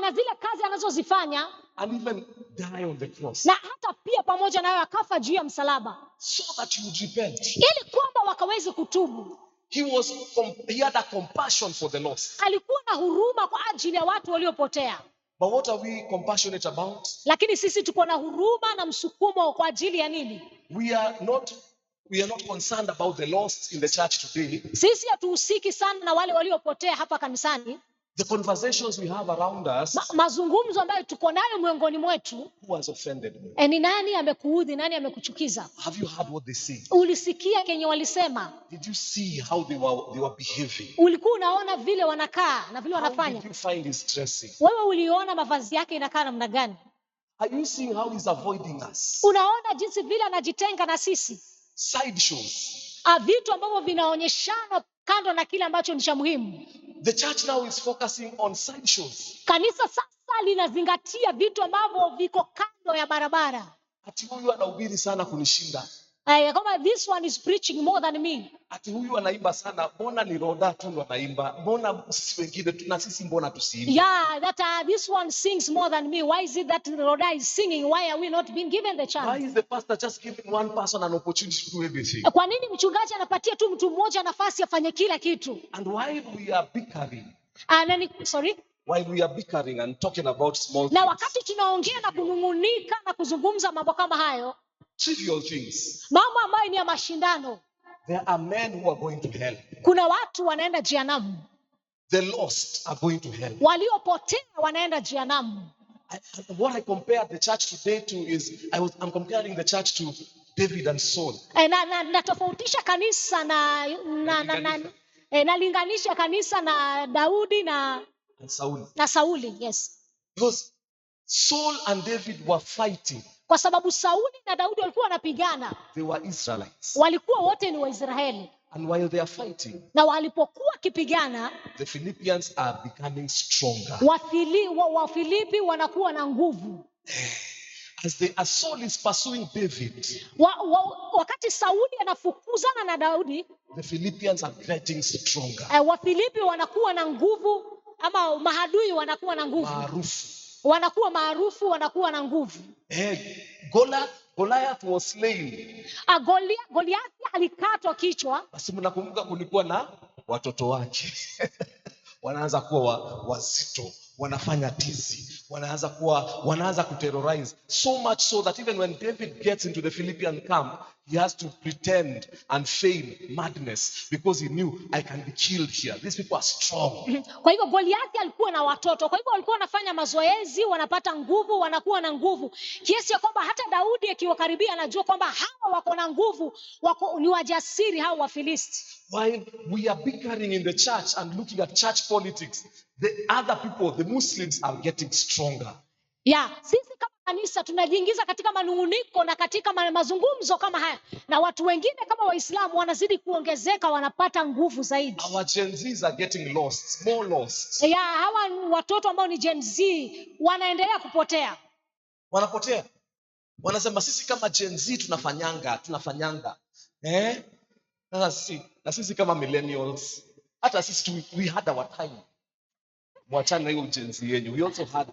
Na zile kazi anazozifanya. And even die on the cross. Na hata pia pamoja nayo akafa juu ya msalaba. So that you would repent. Ili kwamba wakaweze kutubu. He had a compassion for the lost. Alikuwa na huruma kwa ajili ya watu waliopotea. But what are we compassionate about? Lakini sisi tuko na huruma na msukumo kwa ajili ya nini? We are not concerned about the lost in the church today. Sisi hatuhusiki sana na wale waliopotea hapa kanisani. The conversations we have around us, mazungumzo ambayo tuko nayo miongoni mwetu, who has offended me? ni nani amekuudhi, nani amekuchukiza? Have you heard what they say? Ulisikia kenye walisema? Did you see how they were behaving? Ulikuwa unaona vile wanakaa na vile How wanafanya? did you find his dressing? Wewe uliona mavazi yake inakaa namna gani? Are you seeing how he's avoiding us? Unaona jinsi vile anajitenga na sisi? Side shows. Vitu ambavyo vinaonyeshana kando na kile ambacho ni cha muhimu. The church now is focusing on side shows. Kanisa sasa linazingatia vitu ambavyo viko kando ya barabara. Ati huyu anahubiri sana kunishinda. Kama this one is preaching more than me. Ati huyu anaimba sana, mbona ni Roda tu ndo anaimba? Mbona sisi wengine na sisi mbona tusiimbe? Yeah, that this one sings more than me. Why is it that Roda is singing? Why are we not being given the chance? Why is the pastor just giving one person an opportunity to do everything? Kwa nini mchungaji anapatia tu mtu mmoja nafasi afanye kila kitu? And while we are bickering, while we are bickering and talking about small things, na wakati tunaongea na kunungunika na kuzungumza mambo kama hayo, trivial things, mambo ambayo ni ya mashindano, there are men who are going to hell. Kuna watu wanaenda jehanamu. The lost are going to hell. Waliopotea wanaenda jehanamu. What I compare the church today to is I'm comparing the church to David and Saul. Na tofautisha kanisa nalinganisha kanisa na Daudi na Sauli. Yes. Because Saul and David were fighting. Kwa sababu Sauli na Daudi walikuwa wanapigana. They were Israelites. Walikuwa wote ni Waisraeli. And while they are fighting, na walipokuwa kipigana, the Philippians are becoming stronger. Wafilipi wanakuwa na nguvu. As Saul is pursuing David, wakati Sauli anafukuzana na Daudi, the Philippians are getting stronger. Wafilipi wanakuwa na nguvu, ama mahadui wanakuwa na nguvu. Wanakuwa maarufu, wanakuwa na nguvu. Goliath was slain. Goliath alikatwa kichwa. Basi mnakumbuka kulikuwa na watoto wake. Wanaanza kuwa wazito, wanafanya tizi, wanaanza kuterrorize, so much so that even when David gets into the Philippian camp, he has to pretend and feign madness because he knew, I can be killed here. These people are strong. Kwa hivyo Goliath alikuwa na watoto, kwa hivyo walikuwa wanafanya mazoezi, wanapata nguvu, wanakuwa na nguvu, kiasi ya kwamba hata Daudi akiwakaribia anajua kwamba hawa wako na nguvu, ni wajasiri hawa Wafilisti. While we are bickering in the church and looking at church politics, the other people, the Muslims, are getting stronger. Sisi kama kanisa tunajiingiza katika manunguniko na katika mazungumzo kama haya, na watu wengine kama Waislamu wanazidi kuongezeka, wanapata nguvu zaidi. Our Gen Zs are getting lost, more lost. Hawa watoto ambao ni Gen Z wanaendelea kupotea. Wanapotea. Wanasema sisi kama Gen Z tunafanyanga. Na sisi kama millennials, hata sisi we had our time. Mwachana hiyo Gen Z yenyu. We also had.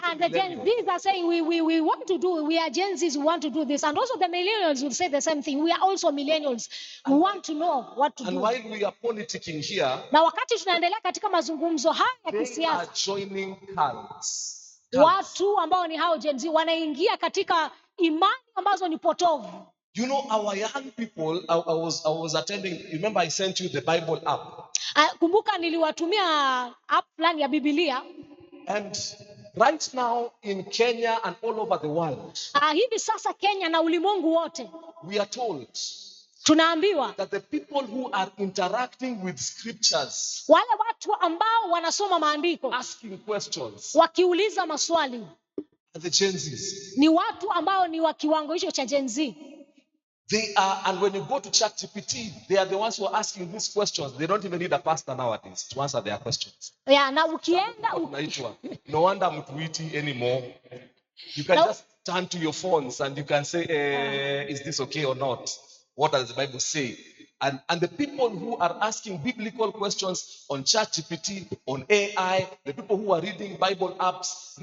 And the Gen Zs are saying we want to do, we are Gen Zs who want to do this. And also the millennials will say the same thing. We are also millennials who want to know what to do. And while we are politicking here, na wakati tunaendelea katika mazungumzo haya ya kisiasa, they are joining cults. Watu ambao ni hao Gen Z wanaingia katika imani ambazo ni potovu. You know, our young people, I was attending, remember I sent you the Bible app. Kumbuka niliwatumia app fulani ya Biblia. And right now in Kenya and all over the world, hivi sasa Kenya na ulimwengu wote, we are told, tunaambiwa, that the people who are interacting with scriptures, wale watu ambao wanasoma maandiko, asking questions, wakiuliza maswali, the Gen Zs, ni watu ambao ni wa kiwango hicho cha Gen Z. They are, and when you go to ChatGPT, they are the ones who are asking these questions. They don't even need a pastor nowadays to answer their questions. Na ukienda no wonder mtuiti anymore. You can just turn to your phones and you can say, is this okay or not? What does the Bible say? And the people who are asking biblical questions on ChatGPT, on AI, the people who are reading Bible apps,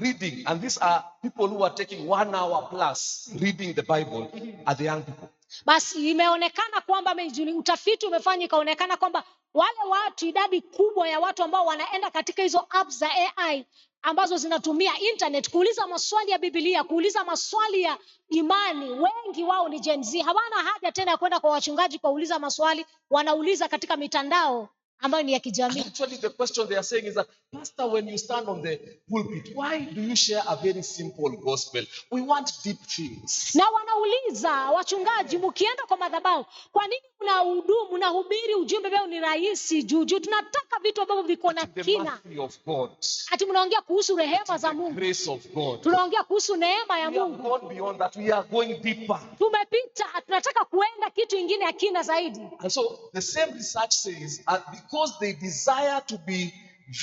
and these are people who are taking 1 hour plus reading the Bible, are the young people. Basi imeonekana kwamba utafiti umefanya ikaonekana kwamba wale watu, idadi kubwa ya watu ambao wanaenda katika hizo apps za AI ambazo zinatumia internet kuuliza maswali ya Biblia, kuuliza maswali ya imani, wengi wao ni Gen Z. Hawana haja tena ya kwenda kwa wachungaji kuuliza maswali, wanauliza katika mitandao ambayo ni ya And kijamii. actually the question they are saying is that, Pastor, when you stand on the pulpit, why do you share a very simple gospel? We want deep things. Na wanauliza wachungaji, mkienda kwa madhabahu, kwa nini mnahubiri ujumbe ambao ni rahisi juu? Tunataka vitu ambavyo viko na The kina. mercy of God, Ati mnaongea kuhusu rehema za the Mungu, grace of God. tunaongea kuhusu neema ya We have Mungu. gone beyond that. We are going deeper. Tumepita, tunataka kuenda kitu ingine ya kina zaidi. And so the same research says, because they desire to be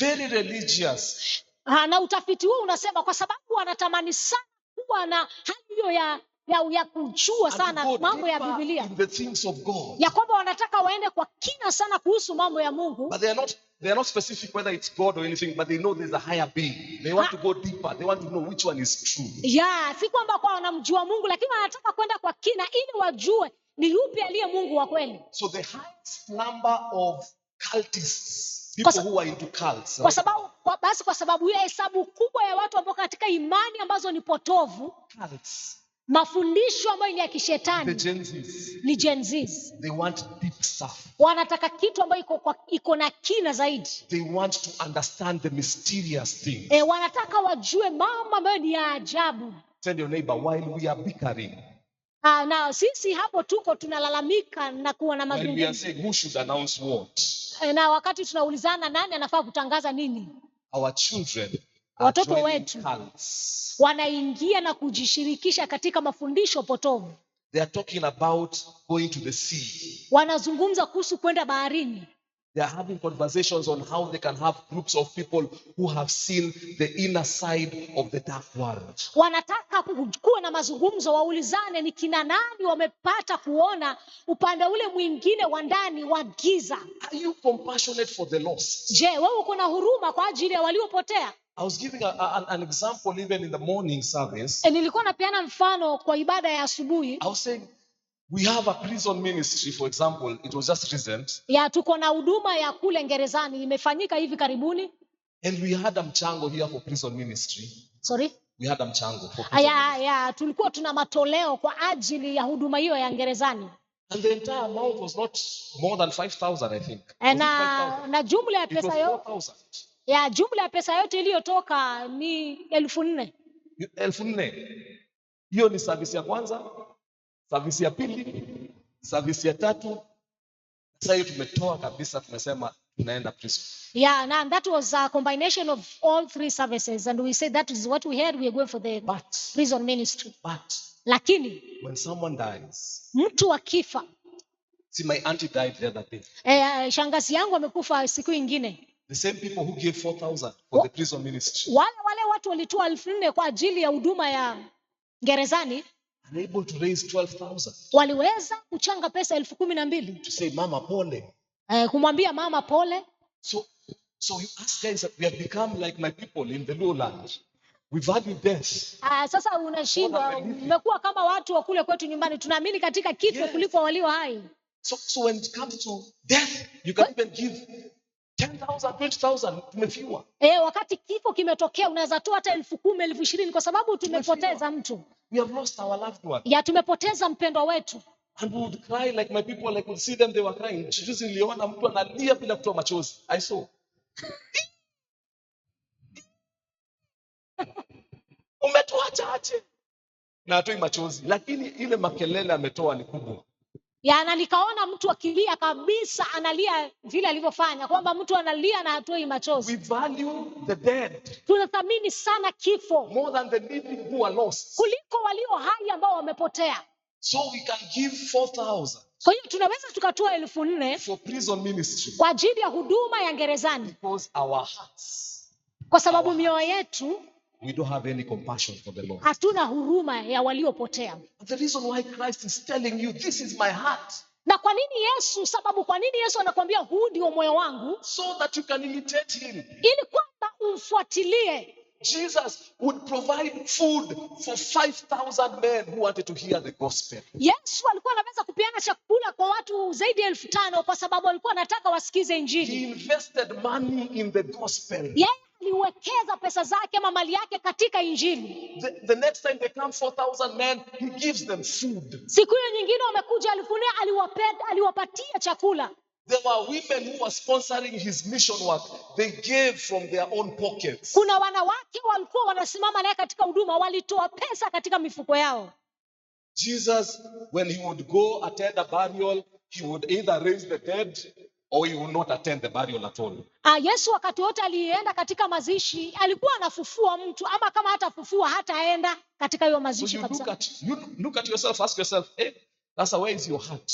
very religious, Na utafiti huu unasema kwa sababu wanatamani sana kuwa na hali hiyo ya kujua and to sana go mambo ya deeper Biblia, in the things of God. ya kwamba wanataka waende kwa kina sana kuhusu mambo ya Mungu. But they are not specific whether it's God or anything, but they know there's a higher being. They want to go deeper. They want to know which one is true. Si kwamba kwa wanamjua Mungu, lakini wanataka kwenda kwa kina ili wajue ni yupi aliye Mungu wa kweli. So the highest number of cultists, people who are into cults, Kwa sababu ya hesabu kubwa ya watu ambao katika imani ambazo ni potovu, cults, mafundisho ambayo ni ya the kishetani, Gen Zs, ni Gen Zs. they want deep stuff. Wanataka kitu ambayo iko na kina zaidi. They want to understand the mysterious things. Wanataka wajue mambo ambayo ni ya ajabu. Tell your neighbor, while we are bickering, Na sisi hapo tuko tunalalamika na kuwa na while we are mazungumzo, saying who should announce what, na wakati tunaulizana nani anafaa kutangaza nini, our children are watoto joining wetu cults. wanaingia na kujishirikisha katika mafundisho potovu. They are talking about going to the sea. Wanazungumza kuhusu kwenda baharini. They are having conversations on how they can have groups of people who have seen the inner side of the dark world. Wanataka kuwa na mazungumzo, waulizane ni kina nani wamepata kuona upande ule mwingine wa ndani wa giza. Are you compassionate for the lost? Je, wewe uko na huruma kwa ajili ya waliopotea? I was giving an example even in the morning service. Nilikuwa napeana mfano kwa ibada ya asubuhi. I was saying we have a prison ministry, for example. It was just recent. Tuko na huduma ya kule gerezani, imefanyika hivi karibuni. And we had a mchango here for prison ministry. Sorry? We had a mchango for prison ministry. Tulikuwa tuna matoleo kwa ajili ya huduma hiyo ya gerezani. And the entire amount was not more than 5,000, I think. Was it 5,000? Na jumla ya It was pesa yote 4,000. jumla ya pesa yote iliyotoka ni 4,000. 4,000. Hiyo ni service ya kwanza, service ya pili, service ya tatu. Sasa hiyo tumetoa kabisa, tumesema tunaenda prison. And that was a combination of all three services, and we said that is what we had. We are going for the prison ministry. But Lakini when someone dies, mtu akifa, see, my auntie died the other day. Shangazi yangu amekufa siku ingine. The same people who gave 4,000 for the prison ministry, wale watu walitoa 4,000 kwa ajili ya huduma ya gerezani, are able to raise 12,000 waliweza kuchanga pesa 12,000 to say mama pole, kumwambia mama pole. So you ask guys that we have become like my people in the lowland. We value death. Sasa unashindwa, umekuwa kama watu wa kule kwetu nyumbani, tunaamini katika kifo kuliko walio hai. So when it comes to death, you can even give 10,000, 20,000. Tumefiwa. Wakati kifo kimetokea unaweza toa hata 10,000, 20,000 kwa sababu tumepoteza mtu. We have lost our loved one. Tumepoteza mpendwa wetu. And we would cry like my people, like would see them, they were crying. Juzi niliona mtu analia bila kutoa machozi. I saw. Umetuacha aje? Na atoi machozi, lakini ile makelele ametoa ni kubwa. Na nikaona mtu akilia kabisa, analia vile alivyofanya, kwamba mtu analia na hatoi machozi. We value the dead. Tunathamini sana kifo More than the living who are lost. kuliko walio hai ambao wamepotea. So we can give 4,000. Kwa hiyo tunaweza tukatoa 4,000 for prison ministry kwa ajili ya huduma ya gerezani, because our hearts, kwa sababu mioyo yetu we don't have any compassion for the Lord. hatuna huruma ya waliopotea. The reason why Christ is telling you this is my heart, na kwa nini Yesu anakuambia huu ndio moyo wangu, so that you can imitate him. ili kwamba umfuatilie. Jesus would provide food for 5,000 men who wanted to hear the gospel. Yesu alikuwa anaweza kupeana chakula kwa watu zaidi ya 5,000 kwa sababu alikuwa anataka wasikize injili. He invested money in the gospel. Yeye aliwekeza pesa zake ama mali yake katika injili. The next time they come 4,000 men, he gives them food. Siku hiyo nyingine wamekuja 4,000, aliwapatia chakula. There were women who were sponsoring his mission work. They gave from their own pockets. Kuna wanawake walikuwa wanasimama naye katika huduma, walitoa pesa katika mifuko yao. Jesus, when he would go attend a burial, he would either raise the dead or he would not attend the burial at all. Yesu wakati wote alienda katika mazishi, alikuwa anafufua mtu, ama kama hatafufua hataenda katika hiyo mazishi kabisa. Look at yourself, ask yourself, hey, Pastor, where is your heart?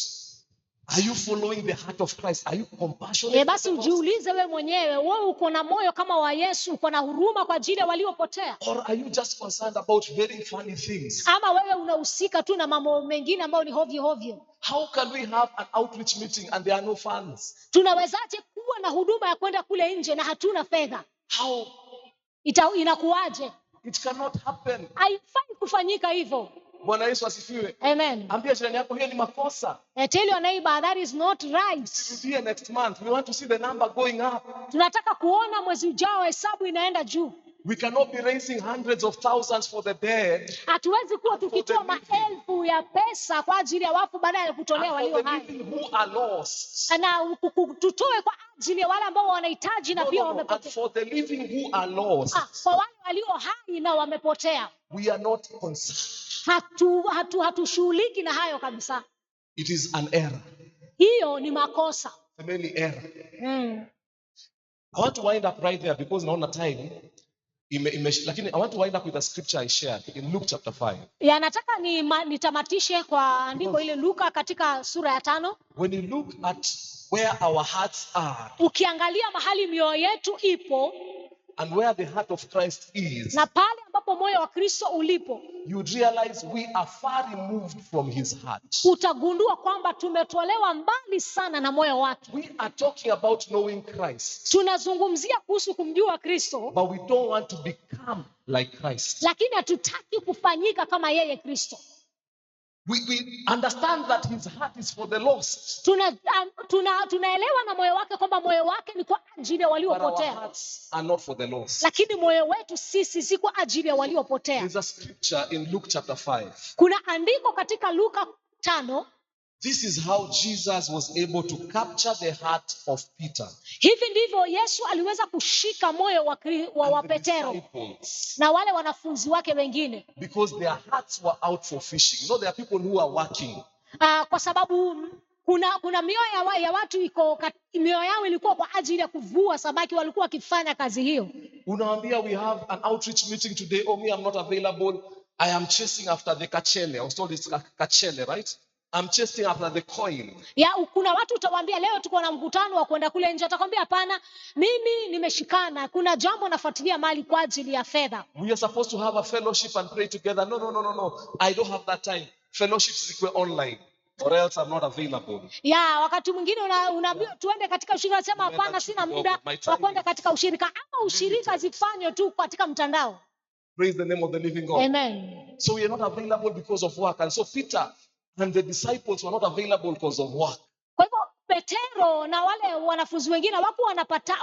Are you following the heart of Christ? Are you compassionate? Basi ujiulize wewe mwenyewe, wewe uko na moyo kama wa Yesu, uko na huruma kwa ajili ya waliopotea? Or are you just concerned about very funny things? Ama wewe unahusika tu na mambo mengine ambayo ni hovyo hovyo? How can we have an outreach meeting and there are no funds? Tunawezaje kuwa na huduma ya kwenda kule nje na hatuna fedha? How? Inakuwaje? It cannot happen. Haifai kufanyika hivyo. Bwana Yesu asifiwe. Amen. Ambia jirani yako hiyo ni makosa. Tell your neighbor that is not right. See next month. We want to see the number going up. Tunataka kuona mwezi ujao hesabu inaenda juu. We cannot be raising hundreds of thousands for the dead. Hatuwezi kuwa tukitoa maelfu ya pesa kwa ajili ya wafu baada ya kutolea walio hai. Who are lost. Na tutoe kwa ajili ya wale ambao wanahitaji na pia wamepotea. And for the living who are lost. Kwa wale walio hai na wamepotea. We are not concerned. Hatushughuliki na hayo kabisa. It is an error. Hiyo ni makosa. Family error. I want to wind up right there because naona time. Lakini I want to wind up with a scripture I shared in Luke chapter 5. Nataka nitamatishe kwa andiko ile Luka katika sura ya 5. When you look at where our hearts are, ukiangalia mahali mioyo yetu ipo, and where the heart of Christ is, na pale ambapo moyo wa Kristo ulipo, you realize we are far removed from his heart. Utagundua kwamba tumetolewa mbali sana na moyo wake. We are talking about knowing Christ. Tunazungumzia kuhusu kumjua Kristo, but we don't want to become like Christ. Lakini hatutaki kufanyika kama yeye Kristo. We understand that his heart is for the lost. Tunaelewa na moyo wake kwamba moyo wake ni kwa ajili ya waliopotea. Are not for the lost. Lakini moyo wetu sisi si kwa ajili ya waliopotea. There's a scripture in Luke chapter 5. Kuna andiko katika Luka 5. This is how Jesus was able to capture the heart of Peter. Hivi ndivyo Yesu aliweza kushika moyo wa Petero na wale wanafunzi wake wengine. Because their hearts were out for fishing. You know, there are people who are working. Kwa sababu kuna mioyo ya watu mioyo yao ilikuwa kwa ajili ya kuvua samaki, walikuwa wakifanya kazi hiyo. Unaambia we have an outreach meeting today. Oh, me, I'm not available. I am chasing after the kachele. I was told it's kachele, right? I'm chasing after the coin. Kuna watu utawaambia leo tuko na mkutano wa kwenda kule nje, atakwambia hapana, mimi nimeshikana, kuna jambo nafuatilia mali kwa ajili ya fedha. We are supposed to have a fellowship and pray together. No. I don't have that time. Fellowships zikwe online or else I'm not available. Wakati mwingine unaambiwa tuende katika ushirika, unasema hapana, sina muda wa kwenda katika ushirika. Ama ushirika zifanywe tu katika mtandao. Praise the name of the living God. Amen. So we are not available because of work. And so Peter and the disciples were not available because of work. Kwa hivyo Petero na wale wanafunzi wengine wako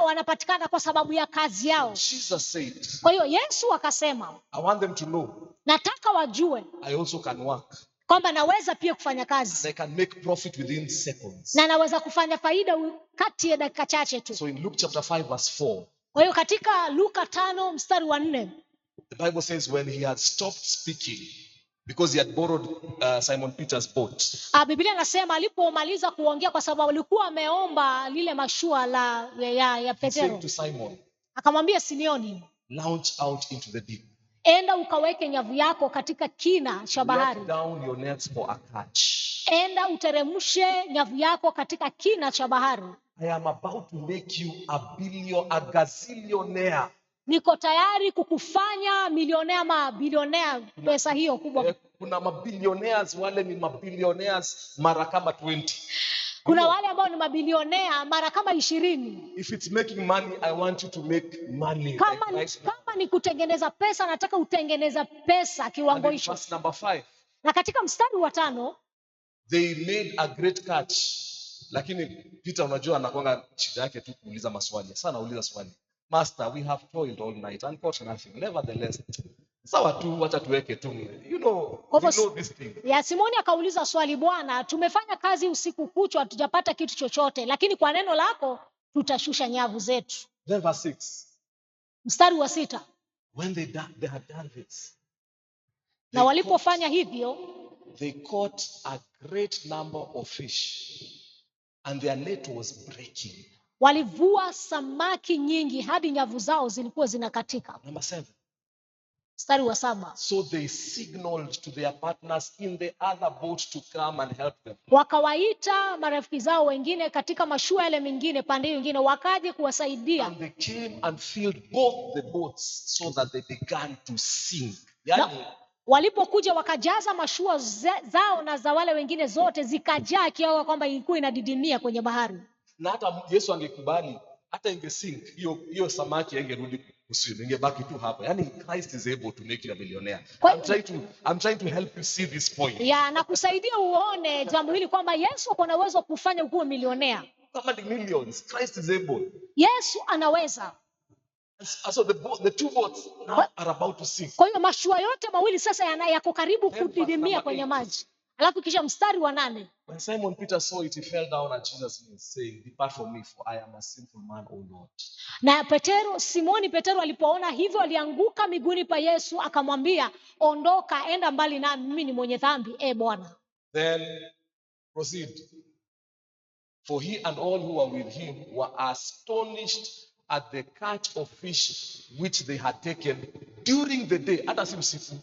wanapatikana kwa sababu ya kazi yao. Jesus said, kwa hiyo Yesu akasema, I want them to know, nataka wajue, I also can work. Kwamba naweza pia kufanya kazi. They can make profit within seconds. Na naweza kufanya faida kati ya dakika chache tu. So in Luke chapter 5 verse 4. Kwa hiyo katika Luka 5 mstari wa 4. The Bible says when he had stopped speaking, because he had borrowed Simon Peter's boat. Biblia inasema alipomaliza kuongea, kwa sababu alikuwa ameomba lile mashua ya Petero. He said to Simon, akamwambia Simioni, launch out into the deep. Enda ukaweke nyavu yako katika kina cha bahari. Let down your nets for a catch. Enda uteremshe nyavu yako katika kina cha bahari. I am about to make you a gazillionaire. Niko tayari kukufanya milionea, mabilionea, pesa hiyo kubwa. Kuna mabilionaires, wale ni mabilionaires mara kama 20. Kuna wale ambao ni mabilionea mara kama 20. If it's making money, I want you to make money. Kama ni kutengeneza pesa, nataka utengeneza pesa kiwango hicho. Verse number 5. Na katika mstari wa 5, they made a great catch. Lakini Peter, unajua anakuanga shida yake tu kuuliza maswali. Sana uliza swali. Master, we have toiled all night and caught nothing. Nevertheless, Sawa tu, wacha tuweke tu. You know, we know this thing. Ya Simoni akauliza swali, Bwana, tumefanya kazi usiku kuchwa hatujapata kitu chochote, lakini kwa neno lako tutashusha nyavu zetu. Then verse 6. Mstari wa 6. When they had done this, na walipofanya hivyo, they caught a great number of fish, and their net was breaking. Walivua samaki nyingi hadi nyavu zao zilikuwa zinakatika. Number 7. Mstari wa 7. So they signaled to their partners in the other boat to come and help them. Wakawaita marafiki zao wengine katika mashua yale mengine pande nyingine wakaje kuwasaidia. And they came and filled both the boats so that they began to sink. Yani, walipokuja wakajaza mashua zao na za wale wengine zote zikajaa kiasi kwamba ilikuwa inadidimia kwenye bahari. Na hata Yesu angekubali hata ingesink hiyo samaki ingerudi kuswim, ingebaki tu hapo. Yani Christ is able to make you a millionaire. I'm trying to help you see this point. Ya, na kusaidia uone jambo hili kwamba Yesu ana uwezo kufanya ukuwe milionea. Kama ni millions, Christ is able. Yesu anaweza. So the two boats now are about to sink. Kwa hiyo mashua yote mawili sasa yako karibu kudidimia kwenye maji. Alafu kisha mstari wa 8. When Simon Peter saw it, he fell down at Jesus' knees, saying, "Depart from me, for I am a sinful man, O Lord." Na Simoni Petero alipoona hivyo alianguka miguuni pa Yesu akamwambia, ondoka, enda mbali nami, mimi ni mwenye dhambi, Bwana. Then proceed. For he and all who were with him were astonished at the catch of fish which they had taken during the day. Hata si usiku,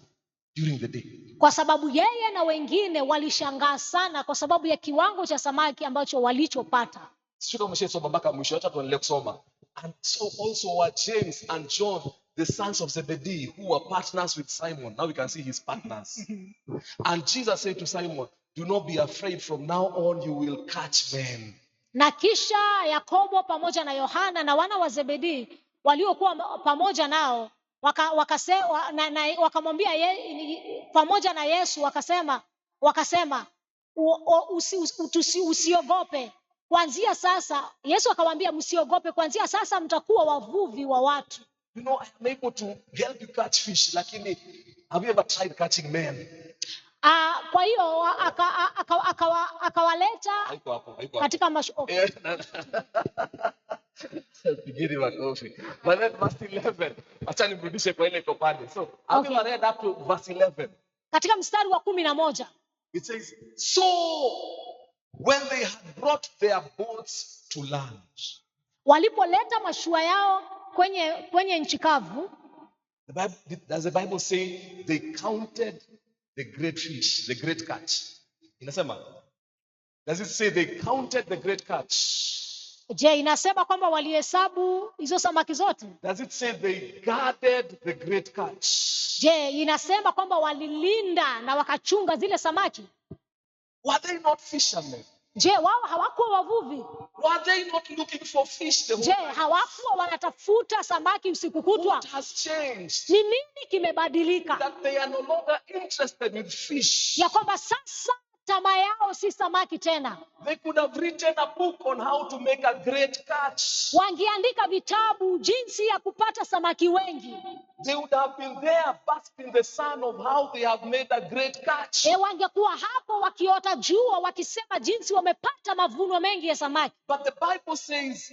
during the day. Kwa sababu yeye na wengine walishangaa sana kwa sababu ya kiwango cha samaki ambacho walichopata. Sio kama umeshasoma mpaka mwisho, acha tuendelee kusoma. And so also were James and John, the sons of Zebedee, who were partners with Simon. Now we can see his partners. And Jesus said to Simon, "Do not be afraid, from now on you will catch men." Na kisha Yakobo pamoja na Yohana na wana wa Zebedee waliokuwa pamoja nao wakamwambia pamoja na Yesu wakasema usiogope, kuanzia sasa. Yesu akamwambia, msiogope, kuanzia sasa mtakuwa wavuvi wa watu. You know, I am able to help you catch fish, lakini have you ever tried catching men? Kwa hiyo akawaleta katika Pigiri makofi. But then verse 11. Acha nirudishe kwa ile kopande. So, have you read up to verse 11? Katika mstari wa 11. It says, so when they had brought their boats to land. Walipoleta mashua yao kwenye nchi kavu. Does the Bible say they counted the great fish, the great catch? Inasema, does it say they counted the great catch? Je, inasema kwamba walihesabu hizo samaki zote? Does it say they guarded the great catch? Je, inasema kwamba walilinda na wakachunga zile samaki? Were they not fishermen? Je, wao hawakuwa wavuvi? Were they not looking for fish the whole time? Je, hawakuwa wanatafuta samaki usiku kutwa? What has changed? Ni nini kimebadilika? That they are no longer interested with fish. Ya kwamba sasa tamaa yao si samaki tena. They could have written a book on how to make a great catch. Wangeandika vitabu jinsi ya kupata samaki wengi. They would have been there basked in the sun of how they have made a great catch. Wangekuwa hapo wakiota jua wakisema jinsi wamepata mavuno mengi ya samaki. But the Bible says,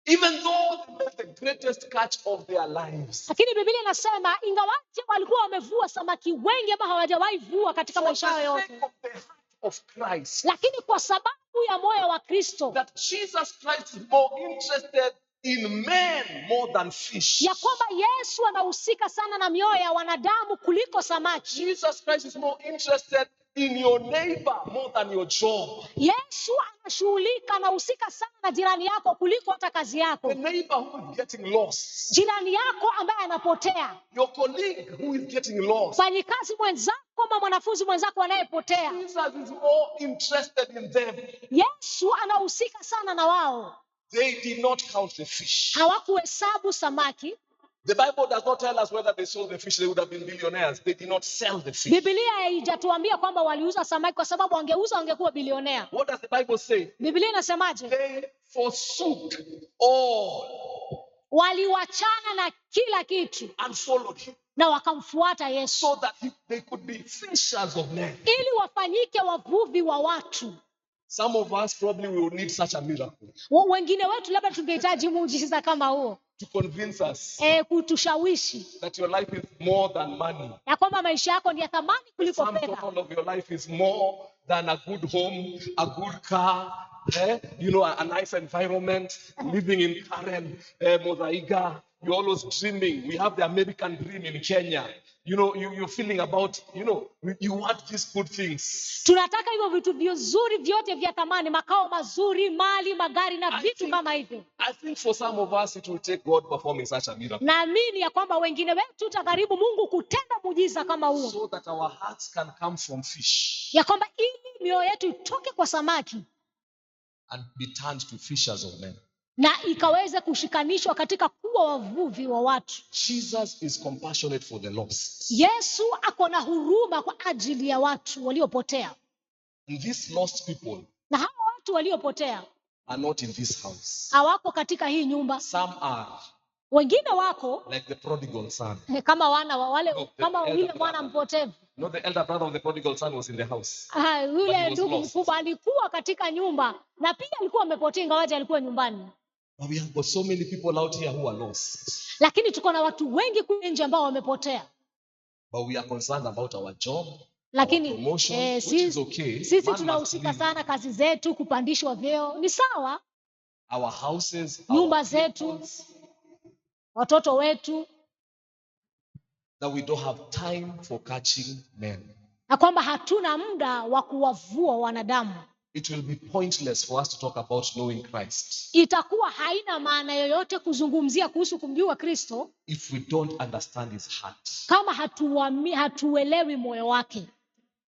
even though they made the greatest catch of their lives, lakini Biblia inasema ingawaje walikuwa wamevua samaki wengi ambao hawajawahi vua katika maisha yao yote, of Christ, lakini kwa sababu ya moyo wa Kristo, that Jesus Christ is more interested in men more than fish. Ya kwamba Yesu anahusika sana na mioyo ya wanadamu kuliko samaki. Jesus Christ is more interested in your neighbor more than your job. Yesu anashughulika, anahusika sana na jirani yako kuliko hata kazi yako. The neighbor who is getting lost. Jirani yako ambaye anapotea. Your colleague who is getting lost. Mfanyikazi mwenzako ama mwanafunzi mwenzako anayepotea. Jesus is more interested in them. Yesu anahusika sana na wao. They did not count the fish. Hawakuhesabu samaki. The Bible does not tell us whether they sold the fish, they would have been billionaires. They did not sell the fish. Biblia haijatuambia kwamba waliuza samaki, kwa sababu wangeuza wangekuwa bilionea. What does the Bible say? Biblia inasemaje? They forsook all. Waliwachana na kila kitu. And followed him. na wakamfuata Yesu so that they could be fishers of men. ili wafanyike wavuvi wa watu. Some of us probably will need such a miracle Wengine wetu labda tungehitaji muujiza kama huo to convince us kutushawishi that your life is more than money. ya kwamba maisha yako ni ya thamani The kuliko sum fedha. total of your life is more than a good home, a good car, a nice environment, living in Karen, Mozaiga. You're always dreaming. We have the American dream in Kenya. You're feeling about, you want these good things. Tunataka hivyo vitu vizuri vyote vya thamani, makao mazuri, mali, magari na vitu kama hivyo. I think for some of us it will take God performing such a miracle. Naamini ya kwamba wengine wetu tutakaribu Mungu kutenda muujiza kama huo. So that our hearts can come from fish. Ya kwamba ili mioyo yetu itoke kwa samaki And be turned to fishers of men. na ikaweze kushikanishwa katika kuwa wavuvi wa watu. Jesus is compassionate for the lost. Yesu ako na huruma kwa ajili ya watu waliopotea. And these lost people Na hawa watu waliopotea are not in this house. hawako katika hii nyumba. Some are Wengine wako like the prodigal son. kama wana wale No, kama the yule elder mwana brother. mpotevu. The elder brother of the prodigal son was in the house. Yule was ndugu lost. mkubwa alikuwa katika nyumba na pia alikuwa amepotea ingawaje alikuwa nyumbani. But we have got so many people out here who are lost. Lakini tuko na watu wengi kule nje ambao wamepotea. But we are concerned about our job, Lakini our promotion, which is okay. sisi Man must tunahusika live. sana kazi zetu, kupandishwa vyeo ni sawa, Our houses, nyumba our zetu, vehicles, watoto wetu, that we don't have time for catching men. na kwamba hatuna muda wa kuwavua wanadamu. It will be pointless for us to talk about knowing Christ Itakuwa haina maana yoyote kuzungumzia kuhusu kumjua Kristo if we don't understand his heart. kama hatuelewi moyo wake.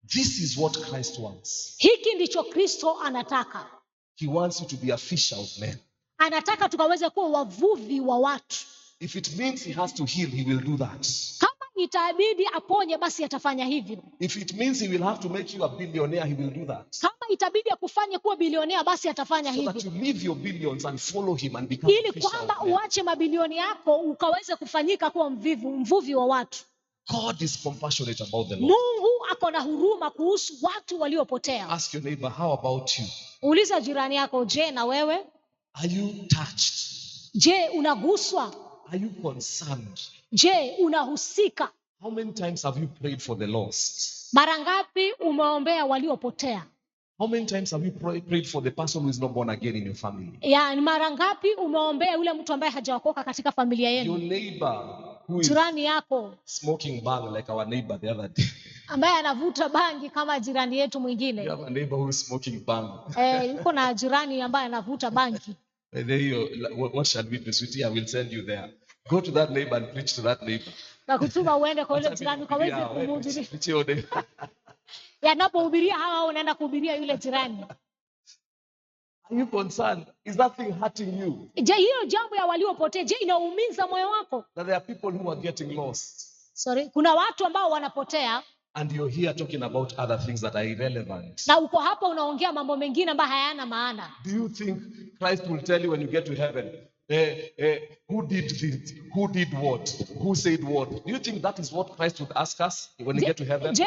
This is what Christ wants. Hiki ndicho Kristo anataka. He wants you to be a fisher of men. Anataka tukaweze kuwa wavuvi wa watu. If it means he has to heal, he will do that. Kama itabidi aponye, basi atafanya hivyo. If it means he will have to make you a billionaire, he will do that. Kama itabidi akufanye kuwa bilionea, basi atafanya So that hivyo. you leave your billions and follow him and become a Ili fisher kwamba of men. uache mabilioni yako ukaweze kufanyika kuwa mvuvi wa watu. God is compassionate about the Lord. Mungu ako na huruma kuhusu watu waliopotea. Ask your neighbor, how about you? Uliza jirani yako, je, na wewe? Are you touched? Je, unaguswa? Are you concerned? Je, unahusika? How many times have you prayed for the lost? Mara ngapi umeombea waliopotea? How many times have you prayed for the person who is not born again in your family? Yaani mara ngapi umeombea yule mtu ambaye hajaokoka katika familia Your yenu? neighbor who is Jirani yako smoking bang like our neighbor the other day. ambaye anavuta bangi kama jirani yetu You mwingine. have a neighbor who is smoking bang. Yuko na jirani ambaye anavuta bangi. There what shall we do, sweetie? I will send you there. Go to that neighbor and preach to that neighbor. Na kutuma uende kwa yule jirani ukaweze kumhubiria. Preach your neighbor. Yanapohubiria hawa unaenda kuhubiria yule jirani. Are you concerned? Is that thing hurting you? Je, hiyo jambo ya waliopotea, je, inaumiza moyo wako? That there are people who are getting lost. Kuna watu ambao wanapotea And you're here talking about other things that are irrelevant. na uko hapa unaongea mambo mengine ambayo hayana maana. Do you think Christ will tell you when you get to heaven, who did this? Who did what? Who said what? Do you think that is what Christ would ask us when we get to heaven? Je,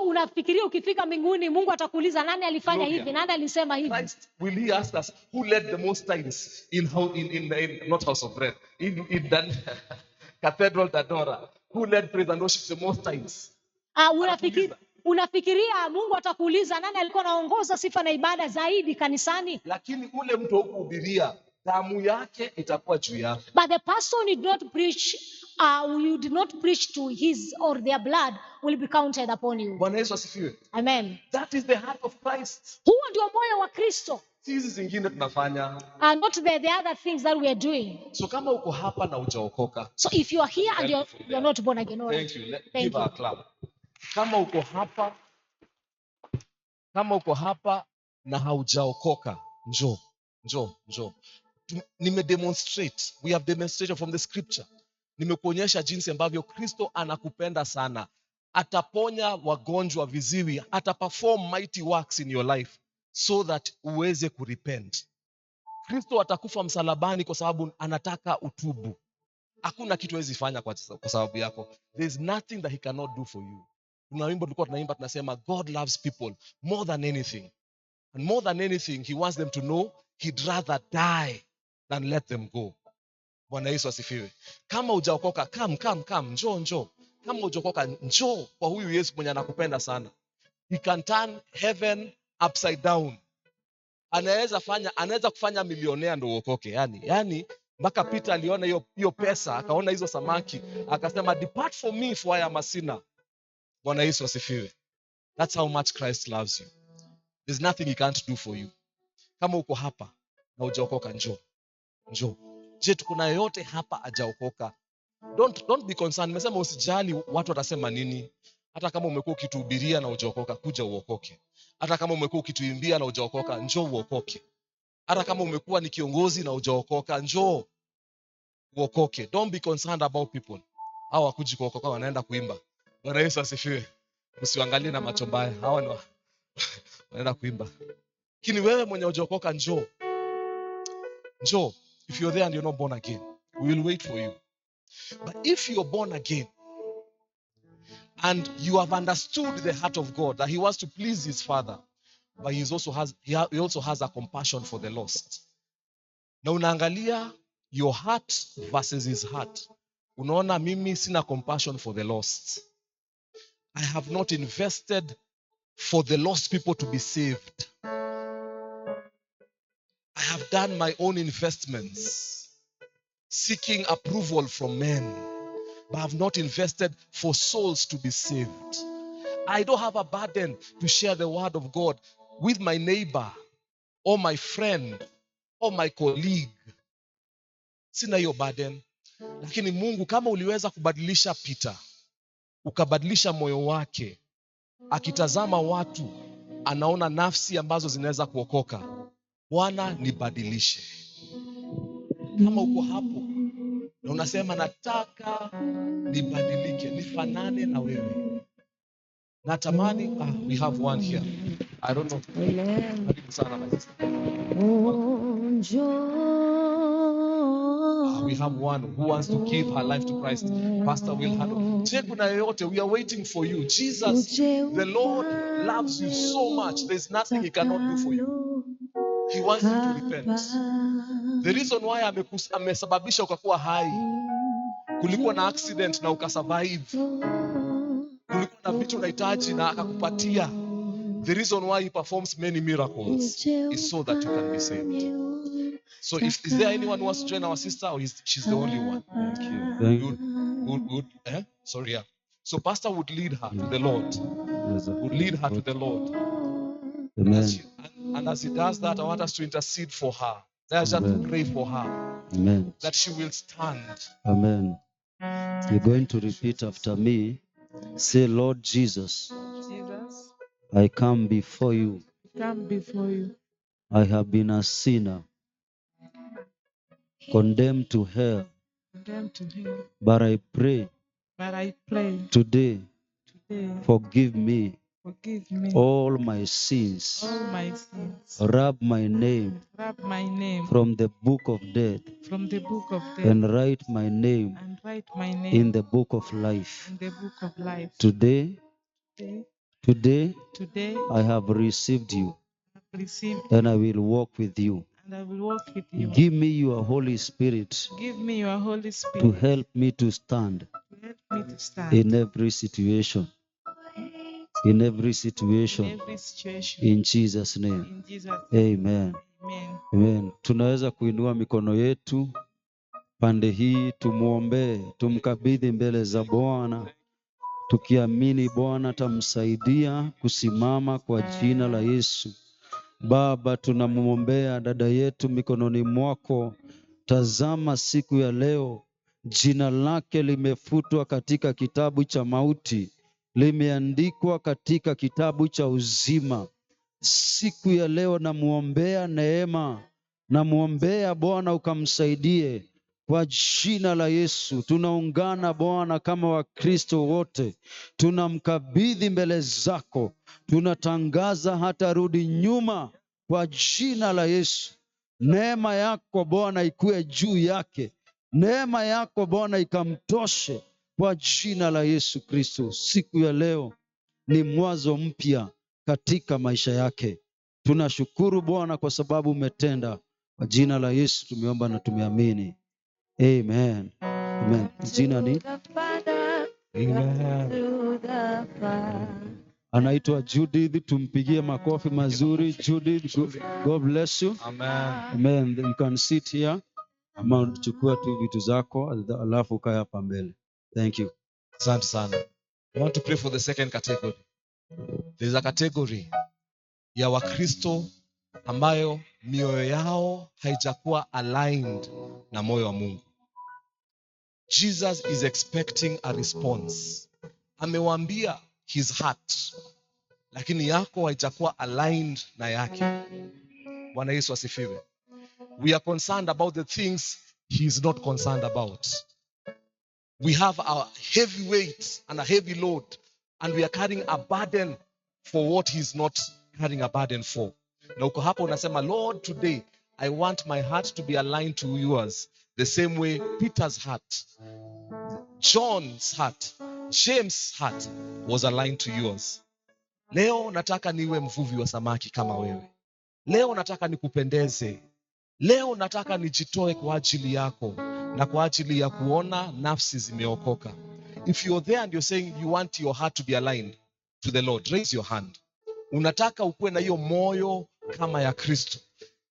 unafikiria ukifika mbinguni Mungu atakuuliza nani alifanya Gloria. hivi, nani alisema hivi? Christ, will he ask us who led the most times in not House of Bread, in Cathedral Dadora? Who led praise and worship the most times? Unafikiria Mungu atakuuliza nani alikuwa anaongoza sifa na ibada zaidi kanisani? Lakini ule mtu hukuhubiria, damu yake itakuwa juu yako. But the person who did not preach, you did not preach to his or their blood will be counted upon you. Bwana Yesu asifiwe. Amen. That is the heart of Christ. Huo ndio moyo wa Kristo. Sisi zingine tunafanya. Not the other things that we are doing. So kama uko hapa na hujaokoka. So if you are here and you're not born again. Thank you. Give her a clap. Kama uko hapa na haujaokoka, njoo. Nimedemonstrate. We have demonstration from the scripture. Nimekuonyesha jinsi ambavyo Kristo anakupenda sana. Ataponya wagonjwa, viziwi, ataperform mighty works in your life so that uweze kurepent. Kristo atakufa msalabani kwa sababu anataka utubu. Hakuna kitu hawezi fanya kwa sababu yako. There is nothing that he cannot do for you. Kuna wimbo tulikuwa tunaimba tunasema God loves people more than anything. And more than anything, he wants them to know he'd rather die than let them go. Bwana Yesu asifiwe. Kama hujaokoka, come, njoo. Kama hujaokoka, njoo kwa huyu Yesu mwenye anakupenda sana. He can turn heaven upside down. Anaweza kufanya milionea ndio uokoke. Yani mpaka Peter aliona hiyo pesa, akaona hizo samaki, akasema depart from me for I am a sinner. Bwana Yesu asifiwe. That's how much Christ loves you. There's nothing he can't do for you. Kama uko hapa na hujaokoka, njoo. Je, tuko na yote hapa hajaokoka? Don't be concerned. Nimesema usijali watu watasema nini. Hata kama umekuwa ukituhubiria na hujaokoka, kuja uokoke. Hata kama umekuwa ukituimbia na hujaokoka, njoo uokoke. Hata kama umekuwa ni kiongozi na hujaokoka, njoo uokoke. Don't be concerned about people. Hao wakuji kuokoka, wanaenda kuimba. Bwana Yesu asifiwe. Usiangalie na macho mbaya. Hao ni wanaenda kuimba. Lakini wewe mwenye hujaokoka, njoo. If you're there and you're not born again, we will wait for you. But if you're born again and you have understood the heart of God, that he wants to please his Father, but he also has a compassion for the lost. Na unaangalia your heart versus his heart. Unaona mimi sina compassion for the lost. I have not invested for the lost people to be saved. I have done my own investments, seeking approval from men, but I have not invested for souls to be saved. I don't have a burden to share the word of God with my neighbor or my friend or my colleague. Sina hiyo burden. Lakini Mungu, kama uliweza kubadilisha Peter, ukabadilisha moyo wake, akitazama watu, anaona nafsi ambazo zinaweza kuokoka. Bwana, nibadilishe. Kama uko hapo na unasema nataka nibadilike, nifanane na wewe, natamani, we have one here. I don't know. Karibu sana my sister. We have one who wants to give her life to Christ. Pastor will handle. Je, kuna yoyote? We are waiting for you. Jesus, the Lord loves you so much. There's nothing he cannot do for you. He wants you to repent. The reason why amesababisha ukakuwa hai, kulikuwa na accident na ukasurvive, kulikuwa na vitu unahitaji na akakupatia. The reason why he performs many miracles is so that you can be saved. So is there anyone who wants to join our sister, or she's the only one? Thank you. Good. Sorry, yeah. So Pastor would lead her to the Lord. Would lead her to the Lord. Amen. And as he does that, I want us to intercede for her. Let's just pray for her. Amen. That she will stand. Amen. You're going to repeat after me. Say, Lord Jesus, I come before you. I have been a sinner, condemned to hell. But I pray today, forgive me all my sins. Rub my name from the book of death, and write my name in the book of life. Today I have received you, and I will walk with you. Give me your Holy Spirit to help me to stand in every situation. In Jesus' name. Amen. Amen. Tunaweza kuinua mikono yetu pande hii, tumuombee, tumkabidhi mbele za Bwana, tukiamini Bwana atamsaidia kusimama kwa jina la Yesu. Baba, tunamuombea dada yetu mikononi mwako. Tazama siku ya leo, jina lake limefutwa katika kitabu cha mauti, limeandikwa katika kitabu cha uzima. Siku ya leo namuombea neema, namuombea Bwana ukamsaidie kwa jina la Yesu. Tunaungana Bwana kama Wakristo wote, tunamkabidhi mbele zako, tunatangaza hata rudi nyuma kwa jina la Yesu. Neema yako Bwana ikue juu yake, Neema yako Bwana ikamtoshe kwa jina la Yesu Kristo. Siku ya leo ni mwanzo mpya katika maisha yake. Tunashukuru Bwana kwa sababu umetenda. Kwa jina la Yesu tumeomba na tumeamini. Amen. Amen. Jina ni? Amen. Anaitwa Judith, tumpigie makofi mazuri. Judith, God bless you. Amen. Amen. You can sit here. Ama chukua tu vitu zako alafu kaa hapa mbele. Thank you. Asante sana. I want to pray for the second category. There is a category ya Wakristo ambayo mioyo yao haijakuwa aligned na moyo wa Mungu. Jesus is expecting a response. Amewaambia his heart, lakini yako haijakuwa aligned na yake. Bwana Yesu asifiwe. We are concerned about the things he is not concerned about. We have a heavy weight and a heavy load, and we are carrying a burden for what he is not carrying a burden for. Na uko hapo unasema, Lord, today I want my heart to be aligned to yours, the same way Peter's heart, John's heart, James' heart was aligned to yours. Leo nataka niwe mvuvi wa samaki kama wewe. Leo nataka nikupendeze. Leo nataka nijitoe kwa ajili yako na kwa ajili ya kuona nafsi zimeokoka. If you're there and you're saying you want your heart to be aligned to the Lord, raise your hand. Unataka ukuwe na hiyo moyo kama ya Kristo,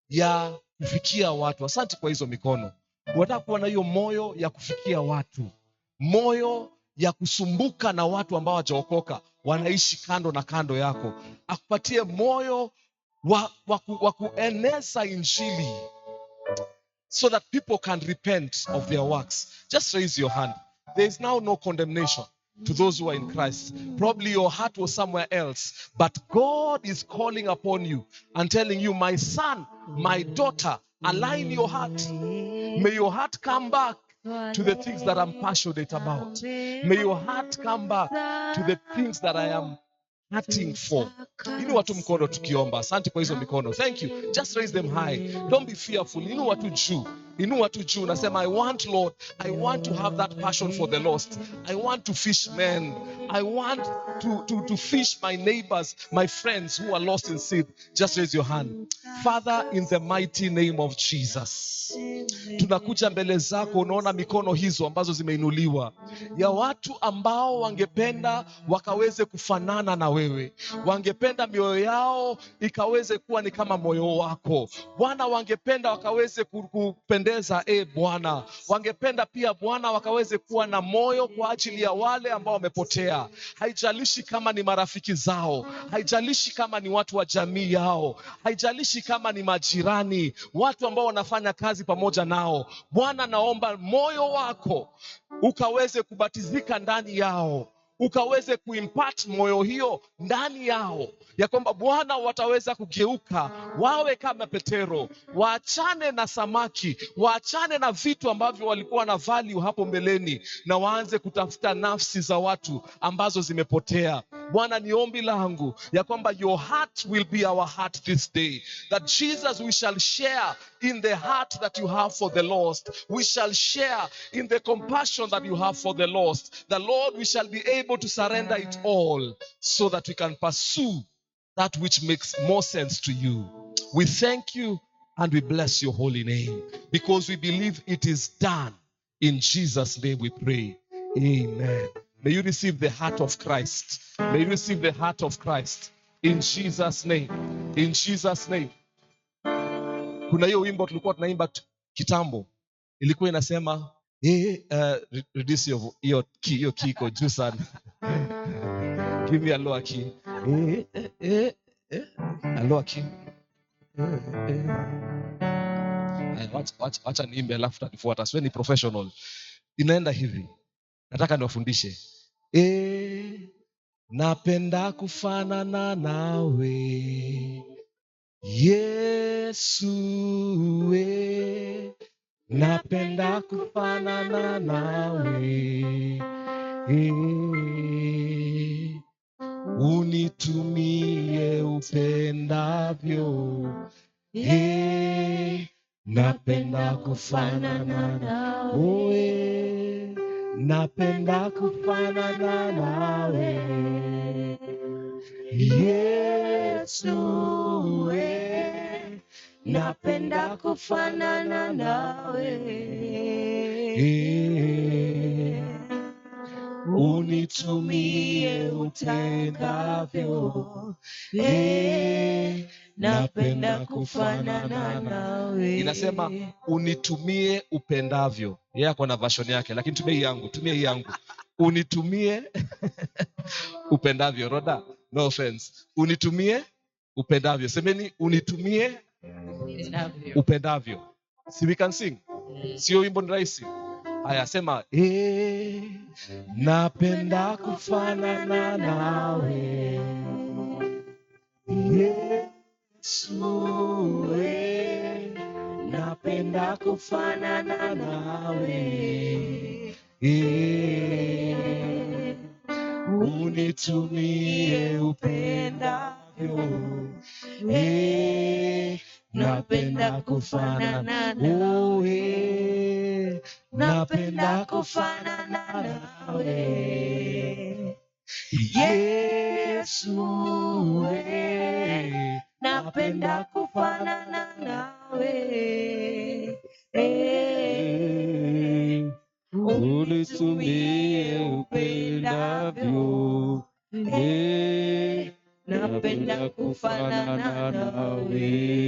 ya kufikia watu. Asante kwa hizo mikono. Unataka kuwa na hiyo moyo ya kufikia watu, moyo ya kusumbuka na watu ambao hawajaokoka, wanaishi kando na kando yako. Akupatie moyo wa kueneza injili, so that people can repent of their works. Just raise your hand. There is now no condemnation to those who are in Christ. Probably your heart was somewhere else, but God is calling upon you and telling you, my son, my daughter, align your heart. May your heart come back to the things that I'm passionate about. May your heart come back to the things that I am hurting for. Inua tu mkono tukiomba. Asante kwa hizo mikono. Thank you. Just raise them high. Don't be fearful. Inua tu juu. Inua tu juu. Nasema, I want, Lord, I want to have that passion for the lost. I want to fish men. I want to fish my neighbors, my friends who are lost in sin. Just raise your hand. Father, in the mighty name of Jesus, tunakuja mbele zako. Unaona mikono hizo ambazo zimeinuliwa, ya watu ambao wangependa wakaweze kufanana na wewe, wangependa mioyo yao ikaweze kuwa ni kama moyo wako Bwana, wangependa wakaweze kupendeza Bwana, wangependa pia Bwana wakaweze kuwa na moyo kwa ajili ya wale ambao wamepotea. Haijalishi kama ni marafiki zao, haijalishi kama ni watu wa jamii yao, haijalishi kama ni majirani, watu ambao wanafanya kazi pamoja nao. Bwana, naomba moyo wako ukaweze kubatizika ndani yao, ukaweze kuimpact moyo hiyo ndani yao, ya kwamba Bwana wataweza kugeuka wawe kama Petero, waachane na samaki, waachane na vitu ambavyo walikuwa na value hapo mbeleni, na waanze kutafuta nafsi za watu ambazo zimepotea. Bwana, ni ombi langu ya kwamba your heart will be our heart this day, that Jesus, we shall share in the heart that you have for the lost. We shall share in the compassion that you have for the lost. The Lord, we shall be able to surrender it all so that we can pursue that which makes more sense to you. We thank you and we bless your holy name, because we believe it is done. In Jesus' name we pray. Amen. May you receive the heart of Christ. May you receive the heart of Christ. In Jesus' name. In Jesus' name. Kuna hiyo wimbo tulikuwa tunaimba kitambo, ilikuwa inasema reduce hiyo kiko juu sana. Give me a lower key. A lower key. Wacha niimbe alafu tanifuata. Siwe ni professional. Inaenda hivi. Nataka niwafundishe. Napenda kufanana nawe Yesu, napenda kufanana nawe, unitumie upendavyo, napenda kufanana nawe, napenda kufanana nawe Yesu, napenda kufanana nawe, unitumie utakavyo, napenda kufanana nawe. Inasema unitumie upendavyo. Yeye ako na version yake, lakini tumie hii yangu. Unitumie upendavyo. Roda, no offense. Unitumie upendavyo. Semeni unitumie upendavyo. Si we can sing? Sio wimbo ni rahisi. Haya, sema napenda kufanana nawe Yesu, napenda kufanana nawe, unitumie upendavyo, napenda kufanana nawe, napenda kufanana nawe Yesu, napenda kufanana nawe, unitumie upendavyo, napenda kufanana nawe